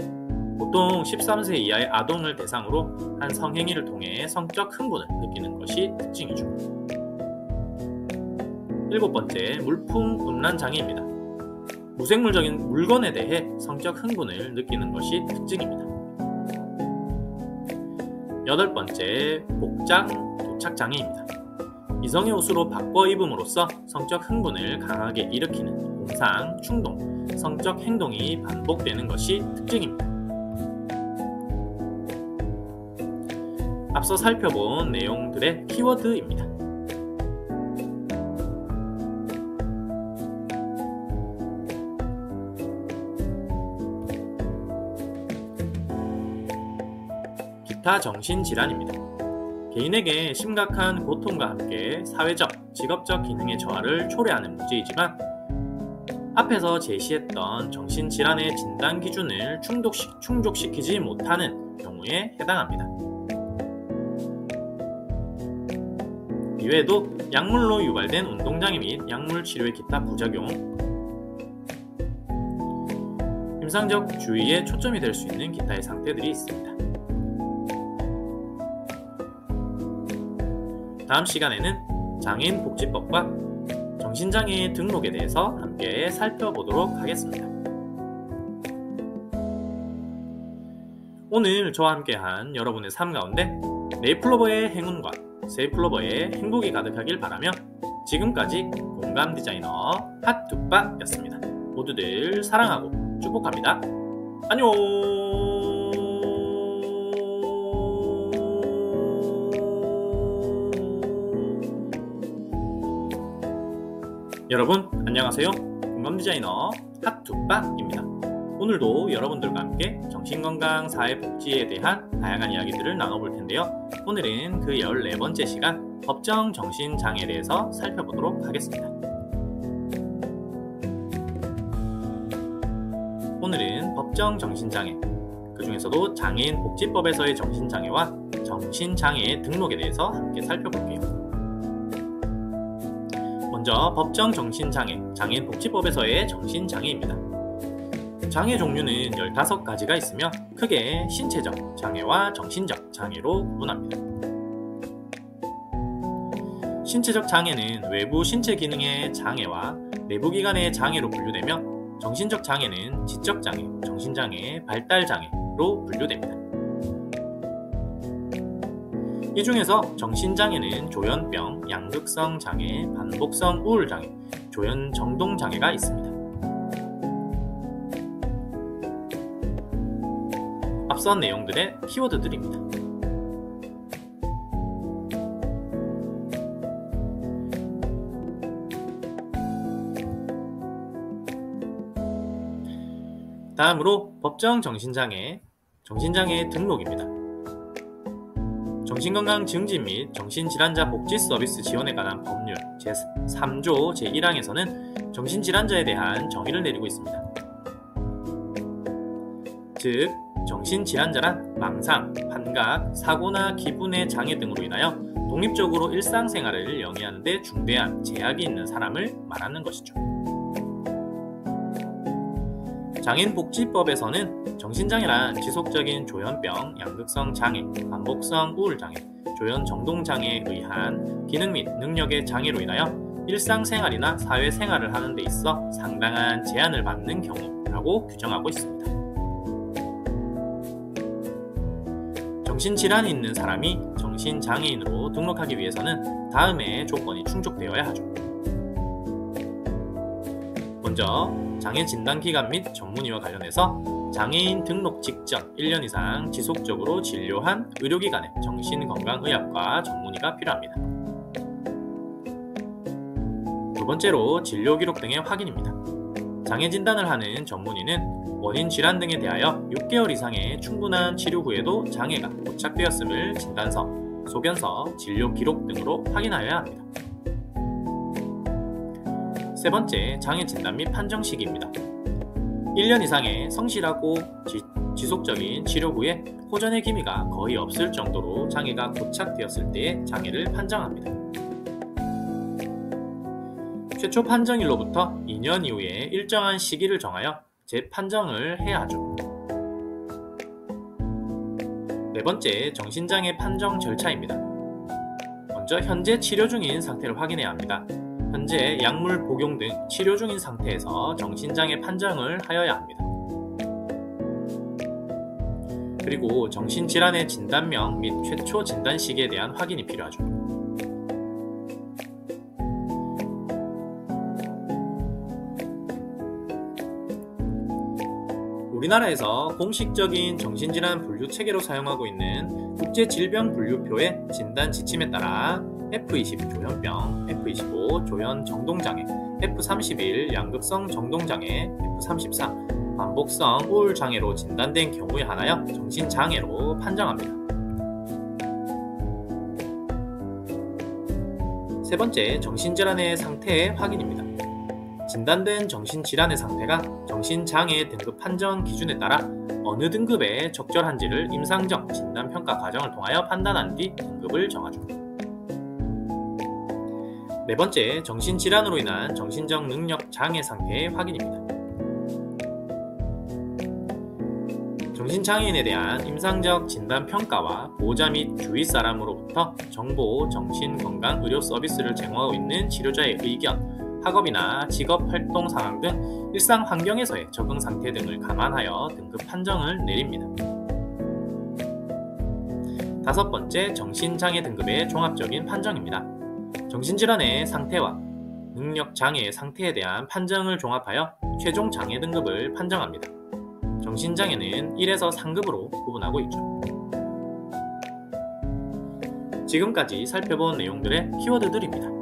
보통 13세 이하의 아동을 대상으로 한 성행위를 통해 성적 흥분을 느끼는 것이 특징이죠. 일곱 번째, 물풍음란장애입니다. 무생물적인 물건에 대해 성적 흥분을 느끼는 것이 특징입니다. 여덟 번째, 복장 도착장애입니다. 이성의 옷으로 바꿔 입음으로써 성적 흥분을 강하게 일으키는 공상, 충동, 성적 행동이 반복되는 것이 특징입니다. 앞서 살펴본 내용들의 키워드입니다. 기타 정신질환입니다. 개인에게 심각한 고통과 함께 사회적, 직업적 기능의 저하를 초래하는 문제이지만 앞에서 제시했던 정신질환의 진단 기준을 충족시키지 못하는 경우에 해당합니다. 이외에도 약물로 유발된 운동장애 및 약물 치료의 기타 부작용, 임상적 주의에 초점이 될 수 있는 기타의 상태들이 있습니다. 다음 시간에는 장애인 복지법과 정신장애의 등록에 대해서 함께 살펴보도록 하겠습니다. 오늘 저와 함께한 여러분의 삶 가운데 네잎클로버의 행운과 세잎클로버의 행복이 가득하길 바라며 지금까지 공감 디자이너 핫두빠였습니다. 모두들 사랑하고 축복합니다. 안녕. 여러분 안녕하세요. 공감디자이너 핫두빠입니다. 오늘도 여러분들과 함께 정신건강 사회복지에 대한 다양한 이야기들을 나눠볼 텐데요. 오늘은 그 14번째 시간 법정 정신장애에 대해서 살펴보도록 하겠습니다. 오늘은 법정 정신장애, 그 중에서도 장애인 복지법에서의 정신장애와 정신장애의 등록에 대해서 함께 살펴볼게요. 먼저 법정 정신장애, 장애인 복지법에서의 정신장애입니다. 장애 종류는 15가지가 있으며 크게 신체적 장애와 정신적 장애로 구분합니다. 신체적 장애는 외부 신체 기능의 장애와 내부 기관의 장애로 분류되며 정신적 장애는 지적 장애, 정신장애, 발달 장애로 분류됩니다. 이 중에서 정신장애는 조현병, 양극성 장애, 반복성 우울 장애, 조현 정동 장애가 있습니다. 앞선 내용들의 키워드들입니다. 다음으로 법정 정신장애, 정신장애 등록입니다. 정신건강 증진 및 정신질환자 복지 서비스 지원에 관한 법률 제3조 제1항에서는 정신질환자에 대한 정의를 내리고 있습니다. 즉, 정신질환자란 망상, 환각, 사고나 기분의 장애 등으로 인하여 독립적으로 일상생활을 영위하는 데 중대한 제약이 있는 사람을 말하는 것이죠. 장애인복지법에서는 정신장애란 지속적인 조현병, 양극성 장애, 반복성 우울장애, 조현정동장애에 의한 기능 및 능력의 장애로 인하여 일상생활이나 사회생활을 하는 데 있어 상당한 제한을 받는 경우라고 규정하고 있습니다. 정신질환이 있는 사람이 정신장애인으로 등록하기 위해서는 다음의 조건이 충족되어야 하죠. 먼저 장애 진단기관 및 전문의와 관련해서 장애인 등록 직전 1년 이상 지속적으로 진료한 의료기관의 정신건강의학과 전문의가 필요합니다. 두 번째로 진료기록 등의 확인입니다. 장애 진단을 하는 전문의는 원인 질환 등에 대하여 6개월 이상의 충분한 치료 후에도 장애가 고착되었음을 진단서, 소견서, 진료 기록 등으로 확인하여야 합니다. 세 번째, 장애 진단 및 판정 시기입니다. 1년 이상의 성실하고 지속적인 치료 후에 호전의 기미가 거의 없을 정도로 장애가 고착되었을 때에 장애를 판정합니다. 최초 판정일로부터 2년 이후에 일정한 시기를 정하여 재판정을 해야 하죠. 네 번째, 정신장애 판정 절차입니다. 먼저 현재 치료 중인 상태를 확인해야 합니다. 현재 약물 복용 등 치료 중인 상태에서 정신장애 판정을 하여야 합니다. 그리고 정신질환의 진단명 및 최초 진단 시기에 대한 확인이 필요하죠. 우리나라에서 공식적인 정신질환 분류 체계로 사용하고 있는 국제질병분류표의 진단 지침에 따라 F20 조현병, F25 조현 정동장애, F31 양극성 정동장애, F33 반복성 우울장애로 진단된 경우에 한하여 정신장애로 판정합니다. 세 번째, 정신질환의 상태의 확인입니다. 진단된 정신질환의 상태가 정신장애 등급 판정 기준에 따라 어느 등급에 적절한지를 임상적 진단평가 과정을 통하여 판단한 뒤 등급을 정하죠. 네 번째, 정신질환으로 인한 정신적 능력 장애 상태의 확인입니다. 정신장애인에 대한 임상적 진단평가와 보호자 및 주위 사람으로부터 정보, 정신건강의료 서비스를 제공하고 있는 치료자의 의견, 학업이나 직업활동 상황 등 일상 환경에서의 적응 상태 등을 감안하여 등급 판정을 내립니다. 다섯 번째, 정신장애 등급의 종합적인 판정입니다. 정신질환의 상태와 능력장애의 상태에 대한 판정을 종합하여 최종 장애 등급을 판정합니다. 정신장애는 1에서 3급으로 구분하고 있죠. 지금까지 살펴본 내용들의 키워드들입니다.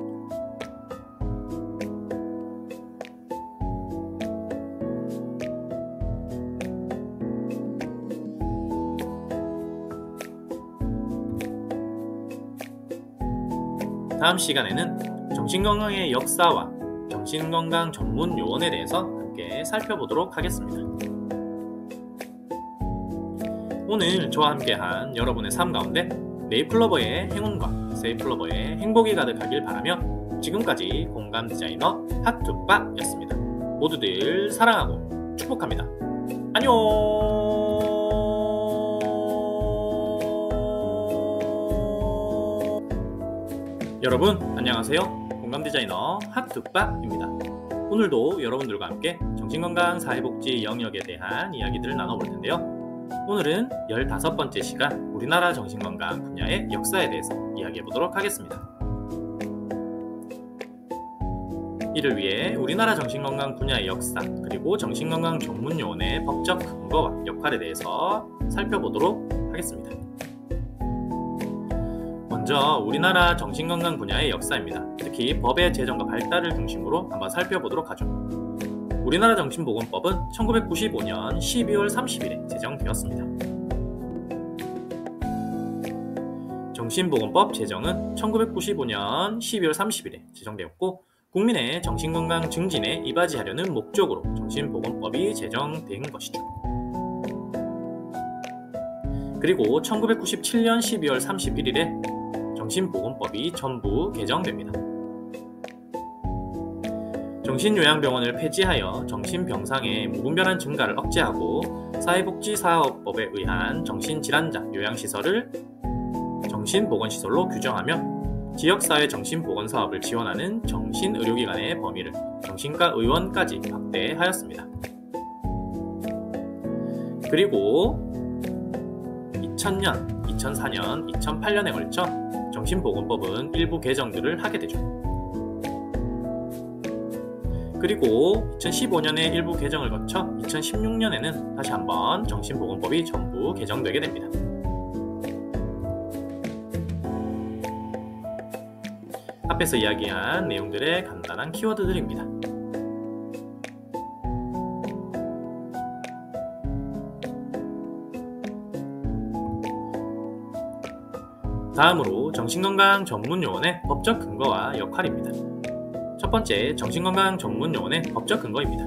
다음 시간에는 정신건강의 역사와 정신건강 전문 요원에 대해서 함께 살펴보도록 하겠습니다. 오늘 저와 함께한 여러분의 삶 가운데 네잎클로버의 행운과 세이플로버의 행복이 가득하길 바라며 지금까지 공감 디자이너 핫투빠였습니다. 모두들 사랑하고 축복합니다. 안녕. 여러분 안녕하세요. 공감디자이너 핫투빠입니다. 오늘도 여러분들과 함께 정신건강 사회복지 영역에 대한 이야기들을 나눠볼 텐데요. 오늘은 15번째 시간 우리나라 정신건강 분야의 역사에 대해서 이야기해보도록 하겠습니다. 이를 위해 우리나라 정신건강 분야의 역사 그리고 정신건강 전문요원의 법적 근거와 역할에 대해서 살펴보도록 하겠습니다. 먼저 우리나라 정신건강 분야의 역사입니다. 특히 법의 제정과 발달을 중심으로 한번 살펴보도록 하죠. 우리나라 정신보건법은 1995년 12월 30일에 제정되었습니다. 정신보건법 제정은 1995년 12월 30일에 제정되었고 국민의 정신건강 증진에 이바지하려는 목적으로 정신보건법이 제정된 것이죠. 그리고 1997년 12월 31일에 정신보건법이 전부 개정됩니다. 정신요양병원을 폐지하여 정신병상의 무분별한 증가를 억제하고 사회복지사업법에 의한 정신질환자 요양시설을 정신보건시설로 규정하며 지역사회 정신보건사업을 지원하는 정신의료기관의 범위를 정신과 의원까지 확대하였습니다. 그리고 2000년, 2004년, 2008년에 걸쳐 정신보건법은 일부 개정들을 하게 되죠. 그리고 2015년에 일부 개정을 거쳐 2016년에는 다시 한번 정신보건법이 전부 개정되게 됩니다. 앞에서 이야기한 내용들의 간단한 키워드들입니다. 다음으로 정신건강 전문요원의 법적 근거와 역할입니다. 첫 번째, 정신건강 전문요원의 법적 근거입니다.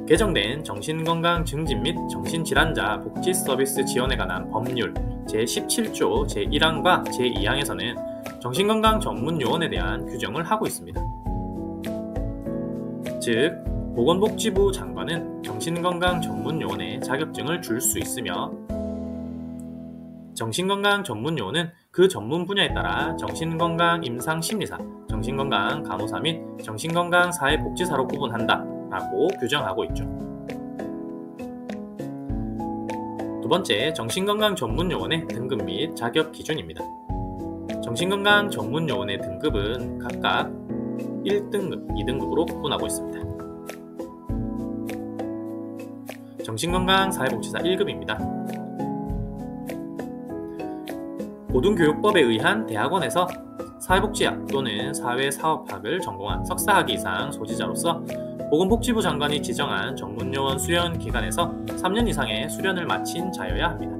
개정된 정신건강 증진 및 정신질환자 복지 서비스 지원에 관한 법률 제17조 제1항과 제2항에서는 정신건강 전문요원에 대한 규정을 하고 있습니다. 즉, 보건복지부 장관은 정신건강 전문요원의 자격증을 줄 수 있으며 정신건강 전문요원은 그 전문 분야에 따라 정신건강 임상심리사, 정신건강 간호사 및 정신건강 사회복지사로 구분한다 라고 규정하고 있죠. 두 번째, 정신건강 전문요원의 등급 및 자격 기준입니다. 정신건강 전문요원의 등급은 각각 1등급, 2등급으로 구분하고 있습니다. 정신건강 사회복지사 1급입니다. 고등교육법에 의한 대학원에서 사회복지학 또는 사회사업학을 전공한 석사학위 이상 소지자로서 보건복지부 장관이 지정한 전문요원 수련 기관에서 3년 이상의 수련을 마친 자여야 합니다.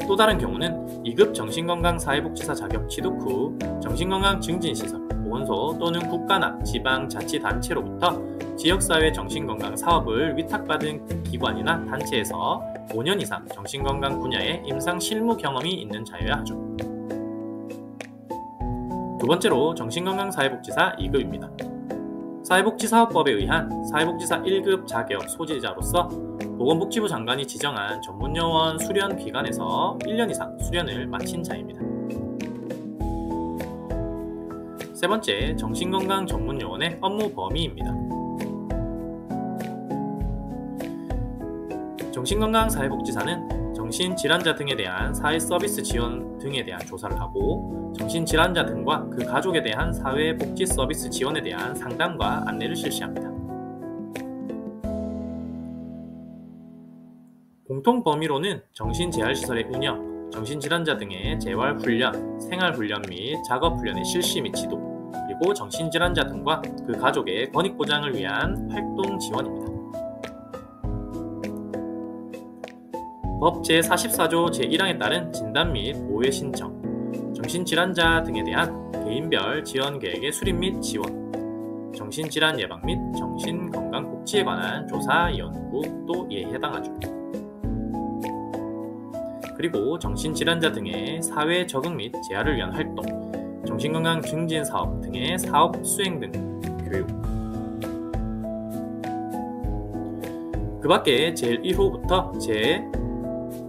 또 다른 경우는 2급 정신건강사회복지사 자격 취득 후 정신건강 증진시설, 보건소 또는 국가나 지방자치단체로부터 지역사회 정신건강 사업을 위탁받은 기관이나 단체에서 5년 이상 정신건강 분야의 임상 실무 경험이 있는 자여야 하죠. 두 번째로 정신건강사회복지사 2급입니다. 사회복지사업법에 의한 사회복지사 1급 자격 소지자로서 보건복지부 장관이 지정한 전문요원 수련 기관에서 1년 이상 수련을 마친 자입니다. 세 번째, 정신건강 전문요원의 업무 범위입니다. 정신건강사회복지사는 정신질환자 등에 대한 사회서비스 지원 등에 대한 조사를 하고 정신질환자 등과 그 가족에 대한 사회복지 서비스 지원에 대한 상담과 안내를 실시합니다. 공통 범위로는 정신재활시설의 운영, 정신질환자 등의 재활훈련, 생활훈련 및 작업훈련의 실시 및 지도, 그리고 정신질환자 등과 그 가족의 권익보장을 위한 활동 지원입니다. 법 제44조 제1항에 따른 진단 및 보호의 신청, 정신질환자 등에 대한 개인별 지원 계획의 수립 및 지원, 정신질환 예방 및 정신건강복지에 관한 조사, 연구 또 이에 해당하죠. 그리고 정신질환자 등의 사회 적응 및 재활을 위한 활동, 정신건강 증진 사업 등의 사업 수행 등 교육. 그 밖에 제1호부터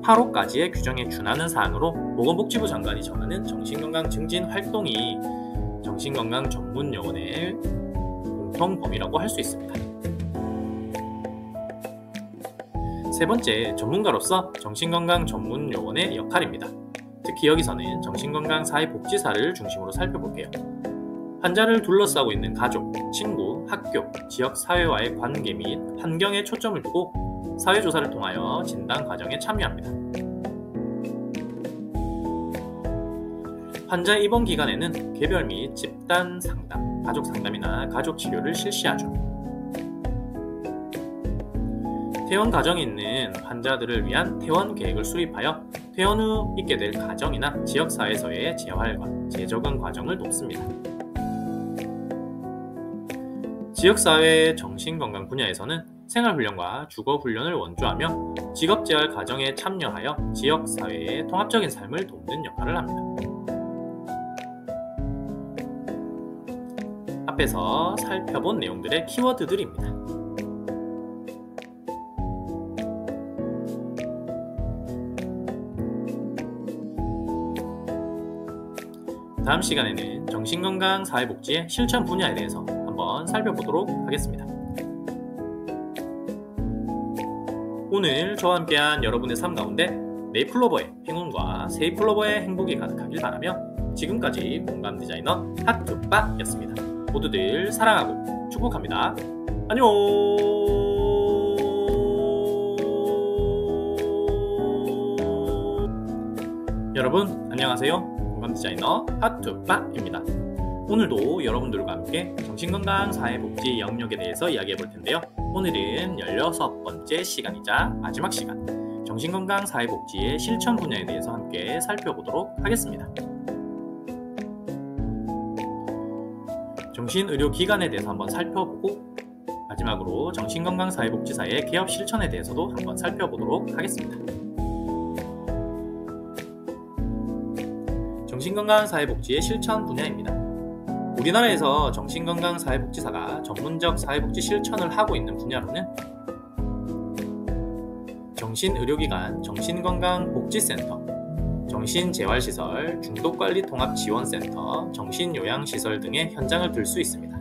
제8호까지의 규정에 준하는 사항으로 보건복지부 장관이 정하는 정신건강 증진 활동이 정신건강 전문요원의 공통 범위라고 할 수 있습니다. 세 번째, 전문가로서 정신건강 전문요원의 역할입니다. 특히 여기서는 정신건강 사회복지사를 중심으로 살펴볼게요. 환자를 둘러싸고 있는 가족, 친구, 학교, 지역사회와의 관계 및 환경에 초점을 두고 사회조사를 통하여 진단 과정에 참여합니다. 환자 입원 기간에는 개별 및 집단 상담, 가족 상담이나 가족 치료를 실시하죠. 퇴원 가정에 있는 환자들을 위한 퇴원 계획을 수립하여 퇴원 후 있게 될 가정이나 지역사회에서의 재활과 재적응 과정을 돕습니다. 지역사회 정신건강 분야에서는 생활훈련과 주거훈련을 원조하며 직업재활 과정에 참여하여 지역사회의 통합적인 삶을 돕는 역할을 합니다. 앞에서 살펴본 내용들의 키워드들입니다. 다음 시간에는 정신건강 사회복지의 실천 분야에 대해서 한번 살펴보도록 하겠습니다. 오늘 저와 함께한 여러분의 삶 가운데 네이플로버의 행운과 세이플로버의 행복이 가득하길 바라며 지금까지 공감 디자이너 하트빠였습니다. 모두들 사랑하고 축복합니다. 안녕! 여러분 안녕하세요. 공감 디자이너 하트빠입니다. 오늘도 여러분들과 함께 정신건강 사회복지 영역에 대해서 이야기해 볼 텐데요. 오늘은 16번째 시간이자 마지막 시간, 정신건강사회복지의 실천 분야에 대해서 함께 살펴보도록 하겠습니다. 정신의료기관에 대해서 한번 살펴보고 마지막으로 정신건강사회복지사의 개업 실천에 대해서도 한번 살펴보도록 하겠습니다. 정신건강사회복지의 실천 분야입니다. 우리나라에서 정신건강사회복지사가 전문적 사회복지 실천을 하고 있는 분야로는 정신의료기관, 정신건강복지센터, 정신재활시설, 중독관리통합지원센터, 정신요양시설 등의 현장을 들 수 있습니다.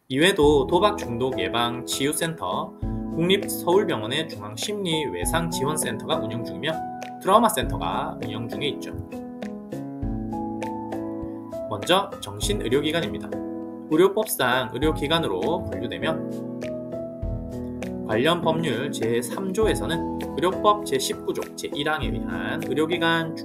이외에도 도박중독예방치유센터, 국립서울병원의 중앙심리외상지원센터가 운영 중이며 트라우마센터가 운영 중에 있죠. 먼저 정신의료기관입니다. 의료법상 의료기관으로 분류되며 관련 법률 제3조에서는 의료법 제19조 제1항에 의한 의료기관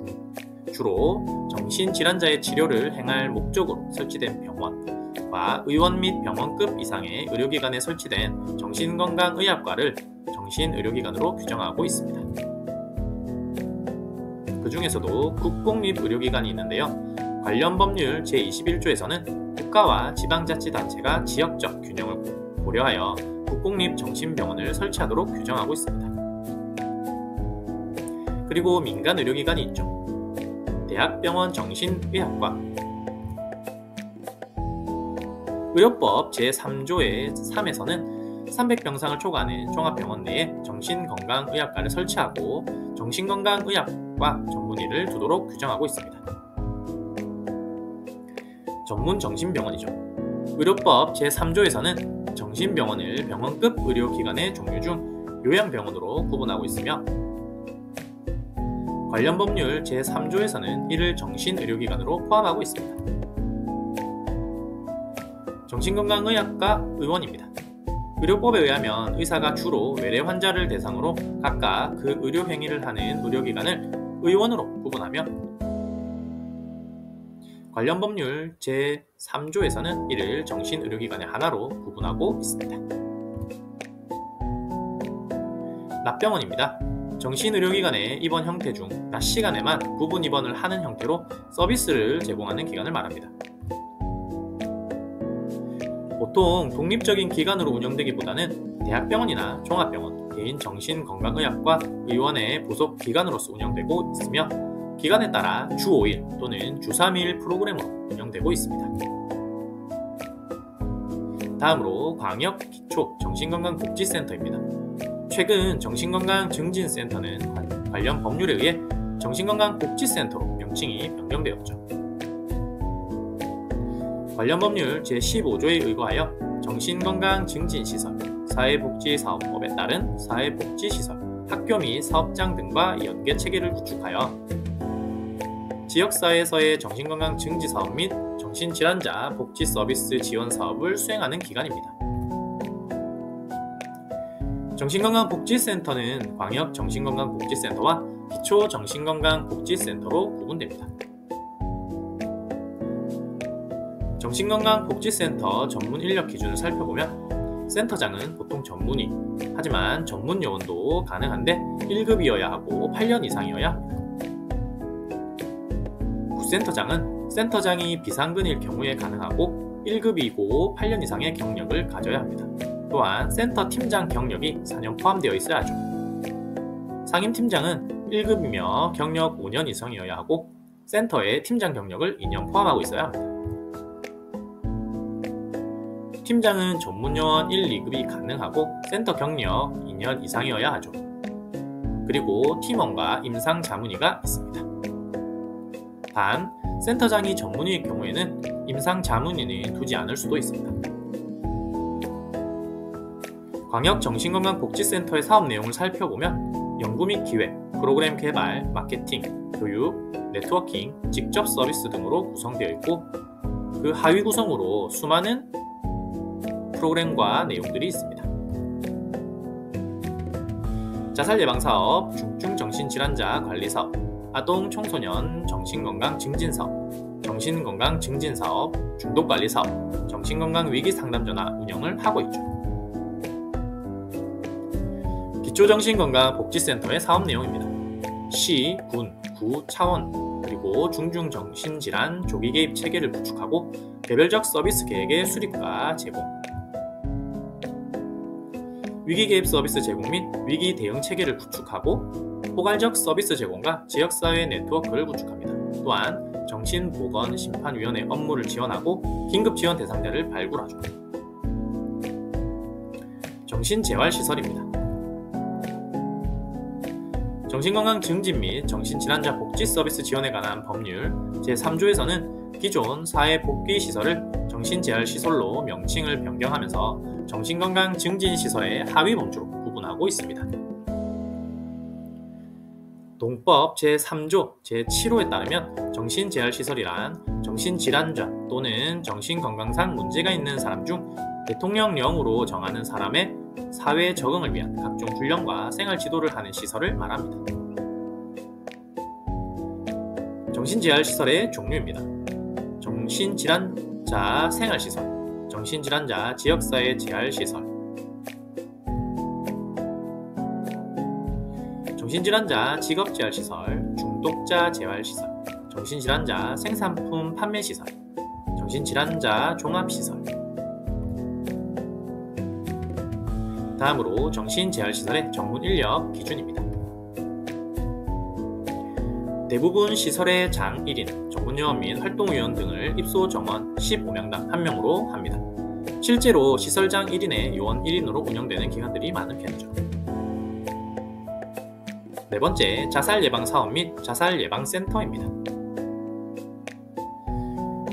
주로 정신질환자의 치료를 행할 목적으로 설치된 병원과 의원 및 병원급 이상의 의료기관에 설치된 정신건강의학과를 정신의료기관으로 규정하고 있습니다. 그 중에서도 국공립의료기관이 있는데요. 관련 법률 제21조에서는 국가와 지방자치단체가 지역적 균형을 고려하여 국공립정신병원을 설치하도록 규정하고 있습니다. 그리고 민간의료기관이 있죠. 대학병원 정신의학과, 의료법 제3조의 3에서는 300병상을 초과하는 종합병원 내에 정신건강의학과를 설치하고 정신건강의학과 전문의를 두도록 규정하고 있습니다. 전문정신병원이죠. 의료법 제3조에서는 정신병원을 병원급 의료기관의 종류 중 요양병원으로 구분하고 있으며 관련 법률 제3조에서는 이를 정신의료기관으로 포함하고 있습니다. 정신건강의학과 의원입니다. 의료법에 의하면 의사가 주로 외래 환자를 대상으로 각각 그 의료행위를 하는 의료기관을 의원으로 구분하며 관련 법률 제3조에서는 이를 정신의료기관의 하나로 구분하고 있습니다. 낮병원입니다. 정신의료기관의 입원 형태 중 낮 시간에만 부분 입원을 하는 형태로 서비스를 제공하는 기관을 말합니다. 보통 독립적인 기관으로 운영되기보다는 대학병원이나 종합병원, 개인정신건강의학과 의원의 부속 기관으로서 운영되고 있으며 기관에 따라 주 5일 또는 주 3일 프로그램으로 운영되고 있습니다. 다음으로 광역기초정신건강복지센터입니다. 최근 정신건강증진센터는 관련 법률에 의해 정신건강복지센터로 명칭이 변경되었죠. 관련 법률 제15조에 의거하여 정신건강증진시설, 사회복지사업법에 따른 사회복지시설, 학교 및 사업장 등과 연계체계를 구축하여 지역사회에서의 정신건강 증진사업 및 정신질환자 복지서비스 지원사업을 수행하는 기관입니다. 정신건강복지센터는 광역정신건강복지센터와 기초정신건강복지센터로 구분됩니다. 정신건강복지센터 전문 인력 기준을 살펴보면 센터장은 보통 전문의, 하지만 전문 요원도 가능한데 1급이어야 하고 8년 이상이어야 합니다. 부센터장은 센터장이 비상근일 경우에 가능하고 1급이고 8년 이상의 경력을 가져야 합니다. 또한 센터 팀장 경력이 4년 포함되어 있어야 하죠. 상임팀장은 1급이며 경력 5년 이상이어야 하고 센터의 팀장 경력을 2년 포함하고 있어야 합니다. 팀장은 전문요원 1, 2급이 가능하고 센터 경력 2년 이상이어야 하죠. 그리고 팀원과 임상자문의가 있습니다. 단, 센터장이 전문의의 경우에는 임상자문의는 두지 않을 수도 있습니다. 광역정신건강복지센터의 사업 내용을 살펴보면 연구 및 기획, 프로그램 개발, 마케팅, 교육, 네트워킹, 직접 서비스 등으로 구성되어 있고 그 하위 구성으로 수많은 프로그램과 내용들이 있습니다. 자살예방사업, 중증정신질환자 관리사업, 아동 청소년 정신건강 증진사업, 정신건강 증진사업, 중독관리사업, 정신건강 위기상담전화 운영을 하고 있죠. 기초정신건강복지센터의 사업 내용입니다. 시, 군, 구, 차원, 그리고 중증정신질환 조기 개입 체계를 구축하고 개별적 서비스 계획의 수립과 제공, 위기 개입 서비스 제공 및 위기 대응 체계를 구축하고 포괄적 서비스 제공과 지역사회 네트워크를 구축합니다. 또한 정신보건심판위원회 업무를 지원하고 긴급지원 대상자를 발굴하죠. 정신재활시설입니다. 정신건강 증진 및 정신질환자 복지 서비스 지원에 관한 법률 제3조에서는 기존 사회복귀시설을 정신재활시설로 명칭을 변경하면서 정신건강 증진시설의 하위 범주로 구분하고 있습니다. 동법 제3조 제7호에 따르면 정신재활시설이란 정신질환자 또는 정신건강상 문제가 있는 사람 중 대통령령으로 정하는 사람의 사회 적응을 위한 각종 훈련과 생활 지도를 하는 시설을 말합니다. 정신재활시설의 종류입니다. 정신질환자 생활시설, 정신질환자 지역사회 재활시설, 정신질환자 직업재활시설, 중독자 재활시설, 정신질환자 생산품 판매시설, 정신질환자 종합시설. 다음으로 정신재활시설의 전문인력 기준입니다. 대부분 시설의 장 1인, 전문요원 및 활동위원 등을 입소 정원 15명당 1명으로 합니다. 실제로 시설장 1인에 요원 1인으로 운영되는 기관들이 많은 편이죠. 네 번째, 자살예방사업 및 자살예방센터입니다.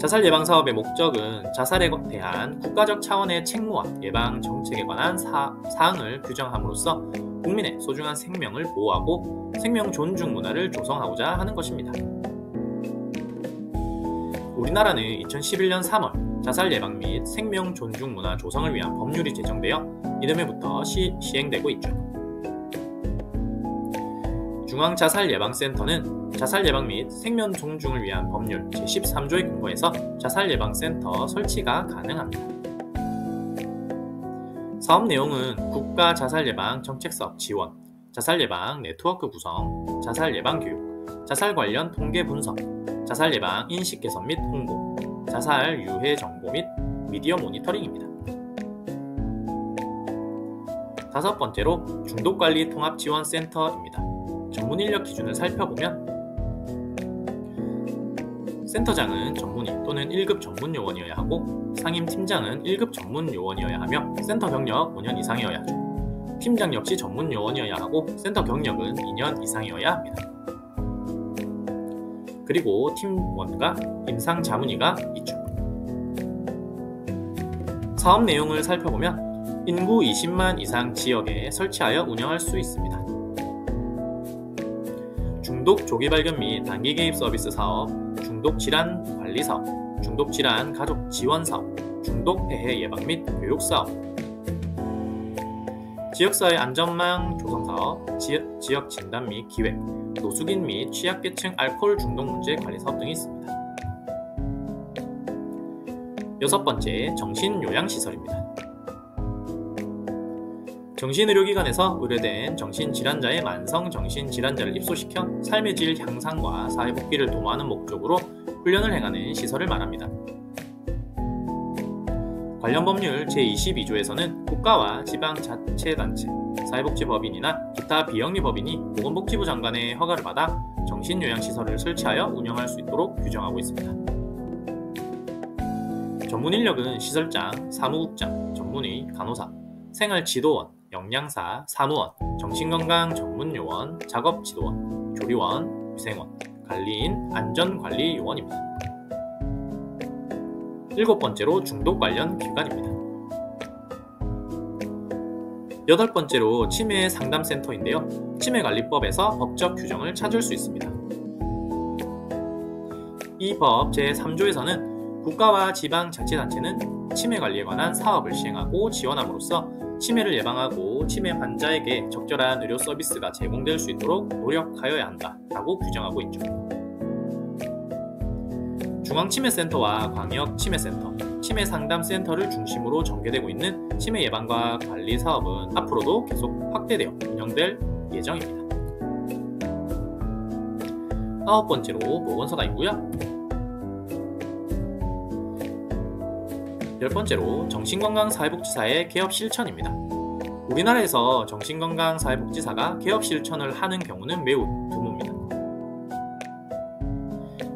자살예방사업의 목적은 자살에 대한 국가적 차원의 책무와 예방 정책에 관한 사항을 규정함으로써 국민의 소중한 생명을 보호하고 생명 존중 문화를 조성하고자 하는 것입니다. 우리나라는 2011년 3월 자살 예방 및 생명 존중 문화 조성을 위한 법률이 제정되어 이듬해부터 시행되고 있죠. 중앙자살예방센터는 자살예방 및 생명 존중을 위한 법률 제13조에 근거해서 자살예방센터 설치가 가능합니다. 사업 내용은 국가 자살예방 정책사업 지원, 자살예방 네트워크 구성, 자살예방 교육, 자살 관련 통계 분석, 자살예방 인식 개선 및 홍보, 자살 유해 정보 및 미디어 모니터링입니다. 다섯 번째로 중독관리 통합지원센터입니다. 전문인력 기준을 살펴보면 센터장은 전문의 또는 1급 전문요원이어야 하고 상임팀장은 1급 전문요원이어야 하며 센터 경력 5년 이상이어야 하죠. 팀장 역시 전문요원이어야 하고 센터 경력은 2년 이상이어야 합니다. 그리고 팀원과 임상자문의가 있죠. 사업 내용을 살펴보면 인구 20만 이상 지역에 설치하여 운영할 수 있습니다. 중독 조기 발견 및 단기 개입 서비스 사업, 중독 질환 관리 사업, 중독 질환 가족 지원 사업, 중독 폐해 예방 및 교육 사업, 지역사회 안전망 조성 사업, 지역 진단 및 기획, 노숙인 및 취약계층 알코올 중독 문제 관리 사업 등이 있습니다. 여섯 번째, 정신요양시설입니다. 정신의료기관에서 의뢰된 정신질환자의 만성 정신질환자를 입소시켜 삶의 질 향상과 사회복귀를 도모하는 목적으로 훈련을 행하는 시설을 말합니다. 관련 법률 제22조에서는 국가와 지방자치단체, 사회복지법인이나 기타 비영리법인이 보건복지부 장관의 허가를 받아 정신요양시설을 설치하여 운영할 수 있도록 규정하고 있습니다. 전문인력은 시설장, 사무국장, 전문의, 간호사, 생활지도원, 영양사, 사무원, 정신건강 전문요원, 작업지도원, 조리원, 위생원, 관리인, 안전관리요원입니다. 일곱 번째로 중독 관련 기관입니다. 여덟 번째로 치매 상담센터인데요. 치매관리법에서 법적 규정을 찾을 수 있습니다. 이 법 제3조에서는 국가와 지방자치단체는 치매관리에 관한 사업을 시행하고 지원함으로써 치매를 예방하고 치매 환자에게 적절한 의료 서비스가 제공될 수 있도록 노력하여야 한다라고 규정하고 있죠. 중앙치매센터와 광역치매센터, 치매 상담 센터를 중심으로 전개되고 있는 치매 예방과 관리 사업은 앞으로도 계속 확대되어 운영될 예정입니다. 9번째로 보건소가 있고요. 10번째로 정신건강사회복지사의 개업 실천입니다. 우리나라에서 정신건강사회복지사가 개업 실천을 하는 경우는 매우 드뭅니다.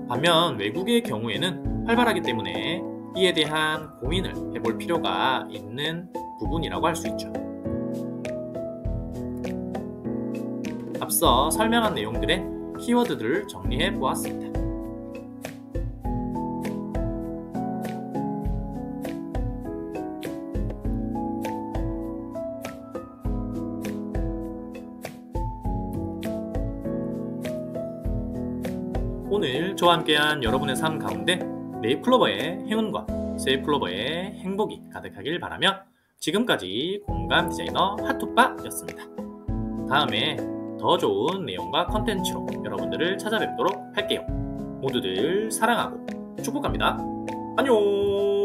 반면 외국의 경우에는 활발하기 때문에 이에 대한 고민을 해볼 필요가 있는 부분이라고 할 수 있죠. 앞서 설명한 내용들의 키워드들을 정리해 보았습니다. 오늘 저와 함께한 여러분의 삶 가운데 네잎클로버의 행운과 세잎클로버의 행복이 가득하길 바라며 지금까지 공감 디자이너 핫투빠였습니다. 다음에 더 좋은 내용과 컨텐츠로 여러분들을 찾아뵙도록 할게요. 모두들 사랑하고 축복합니다. 안녕.